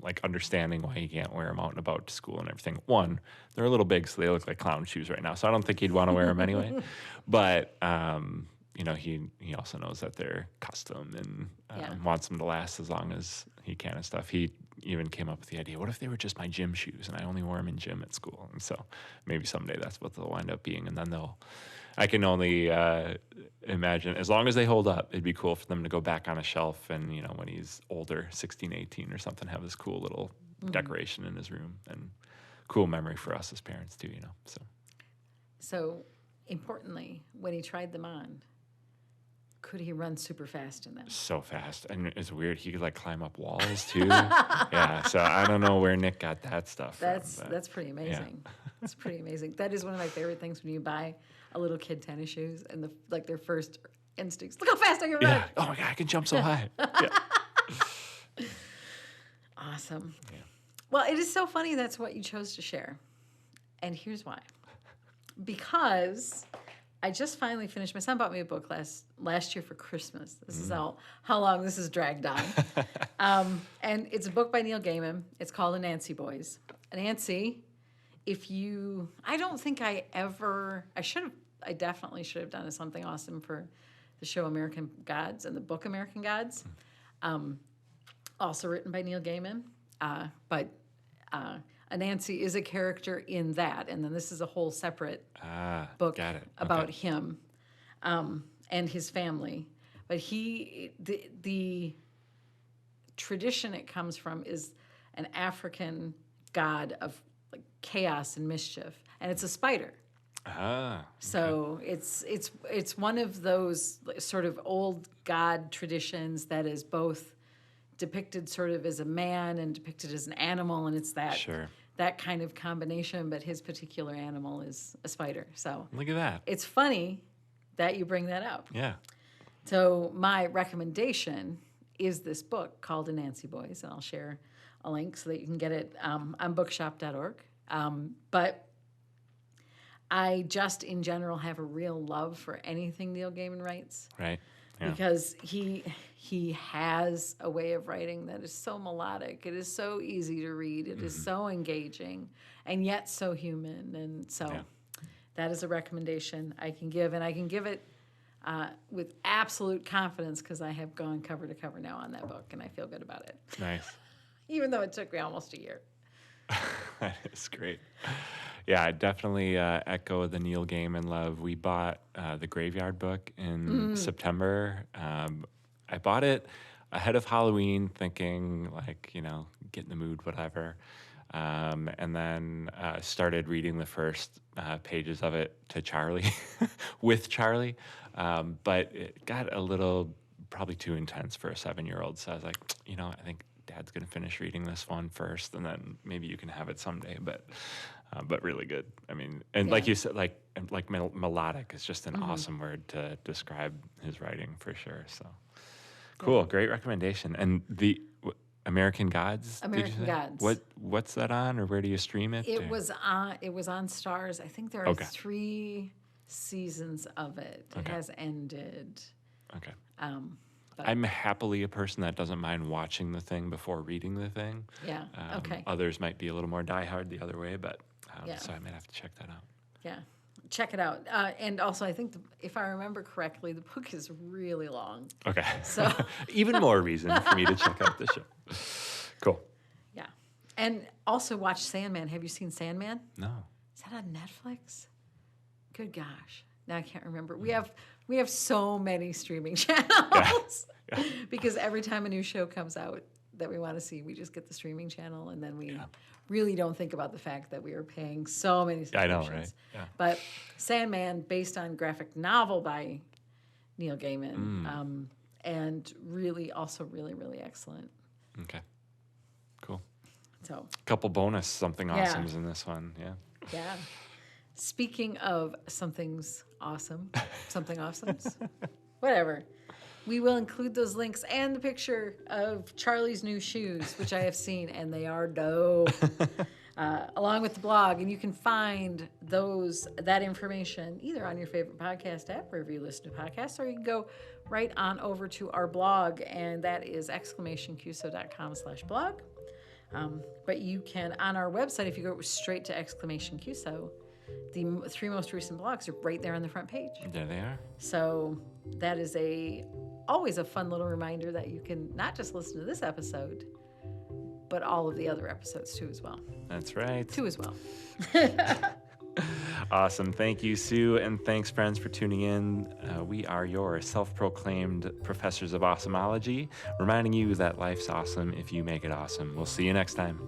[SPEAKER 2] like understanding why he can't wear them out and about to school and everything. One, they're a little big, so they look like clown shoes right now. So I don't think he'd want to wear them anyway. But he also knows that they're custom and wants them to last as long as he can and stuff. He even came up with the idea, what if they were just my gym shoes and I only wore them in gym at school? And so maybe someday that's what they'll wind up being. And then I can only imagine, as long as they hold up, it'd be cool for them to go back on a shelf and, when he's older, 16, 18 or something, have this cool little decoration in his room, and cool memory for us as parents too,
[SPEAKER 1] So importantly, when he tried them on, could he run super fast in them?
[SPEAKER 2] So fast. And it's weird. He could climb up walls too. Yeah. So I don't know where Nick got that stuff from.
[SPEAKER 1] That's pretty amazing. Yeah. That's pretty amazing. That is one of my favorite things when you buy a little kid tennis shoes and their first instincts. Look how fast I can run.
[SPEAKER 2] Yeah. Oh my God, I can jump so high. Yeah.
[SPEAKER 1] Awesome. Yeah. Well, it is so funny that's what you chose to share. And here's why. Because I just finally finished. My son bought me a book last year for Christmas. This is how long this has dragged on. And it's a book by Neil Gaiman. It's called Anansi Boys. Anansi, I don't think I definitely should have done something awesome for the show American Gods and the book American Gods. Also written by Neil Gaiman. But Anansi is a character in that, and then this is a whole separate book about him and his family. But the tradition it comes from is an African god of chaos and mischief, and it's a spider. So it's one of those sort of old god traditions that is both depicted sort of as a man and depicted as an animal, and it's that kind of combination, but his particular animal is a spider. So
[SPEAKER 2] look at that.
[SPEAKER 1] It's funny that you bring that up.
[SPEAKER 2] Yeah.
[SPEAKER 1] So my recommendation is this book called Anansi Boys, and I'll share a link so that you can get it on bookshop.org. But I just in general have a real love for anything Neil Gaiman writes.
[SPEAKER 2] Right. Yeah.
[SPEAKER 1] Because he has a way of writing that is so melodic. It is so easy to read. It is so engaging, and yet so human. And so that is a recommendation I can give, and I can give it with absolute confidence because I have gone cover to cover now on that book, and I feel good about it.
[SPEAKER 2] Nice.
[SPEAKER 1] Even though it took me almost a year.
[SPEAKER 2] That is great. Yeah, I definitely echo the Neil Gaiman love. We bought the Graveyard book in September. I bought it ahead of Halloween, thinking like, get in the mood, whatever. And then started reading the first pages of it to Charlie, with Charlie. But it got a little, probably too intense for a 7-year-old. So I was like, I think Dad's going to finish reading this one first, and then maybe you can have it someday. But really good. I mean, and like you said, like melodic is just an awesome word to describe his writing for sure. So cool, great recommendation. And the American Gods.
[SPEAKER 1] American Gods.
[SPEAKER 2] What's that on, or where do you stream it?
[SPEAKER 1] It was on Stars. I think there are 3 seasons of it. It has ended.
[SPEAKER 2] Okay.
[SPEAKER 1] But
[SPEAKER 2] I'm happily a person that doesn't mind watching the thing before reading the thing.
[SPEAKER 1] Yeah. Okay.
[SPEAKER 2] Others might be a little more diehard the other way, but so I might have to check that out.
[SPEAKER 1] Yeah. Check it out. And also, I think if I remember correctly, the book is really long.
[SPEAKER 2] Okay.
[SPEAKER 1] So
[SPEAKER 2] even more reason for me to check out the show. Cool.
[SPEAKER 1] Yeah. And also watch Sandman. Have you seen Sandman?
[SPEAKER 2] No.
[SPEAKER 1] Is that on Netflix? Good gosh. Now I can't remember. We have so many streaming channels because every time a new show comes out that we want to see, we just get the streaming channel, and then we really don't think about the fact that we are paying so many subscriptions.
[SPEAKER 2] I know, right? Yeah.
[SPEAKER 1] But Sandman, based on graphic novel by Neil Gaiman, and really also really, really excellent.
[SPEAKER 2] Okay. Cool.
[SPEAKER 1] So
[SPEAKER 2] couple bonus something awesomes in this one. Yeah.
[SPEAKER 1] Yeah. Speaking of something awesomes, whatever. We will include those links and the picture of Charlie's new shoes, which I have seen, and they are dope, along with the blog. And you can find that information either on your favorite podcast app, wherever you listen to podcasts, or you can go right on over to our blog, and that is exclamationqso.com/blog. But you can, on our website, if you go straight to !QSO, the 3 most recent blogs are right there on the front page.
[SPEAKER 2] There they are.
[SPEAKER 1] So that is always a fun little reminder that you can not just listen to this episode, but all of the other episodes too as well.
[SPEAKER 2] That's right.
[SPEAKER 1] 2 as well.
[SPEAKER 2] Awesome. Thank you, Sue. And thanks, friends, for tuning in. We are your self-proclaimed professors of awesomology, reminding you that life's awesome if you make it awesome. We'll see you next time.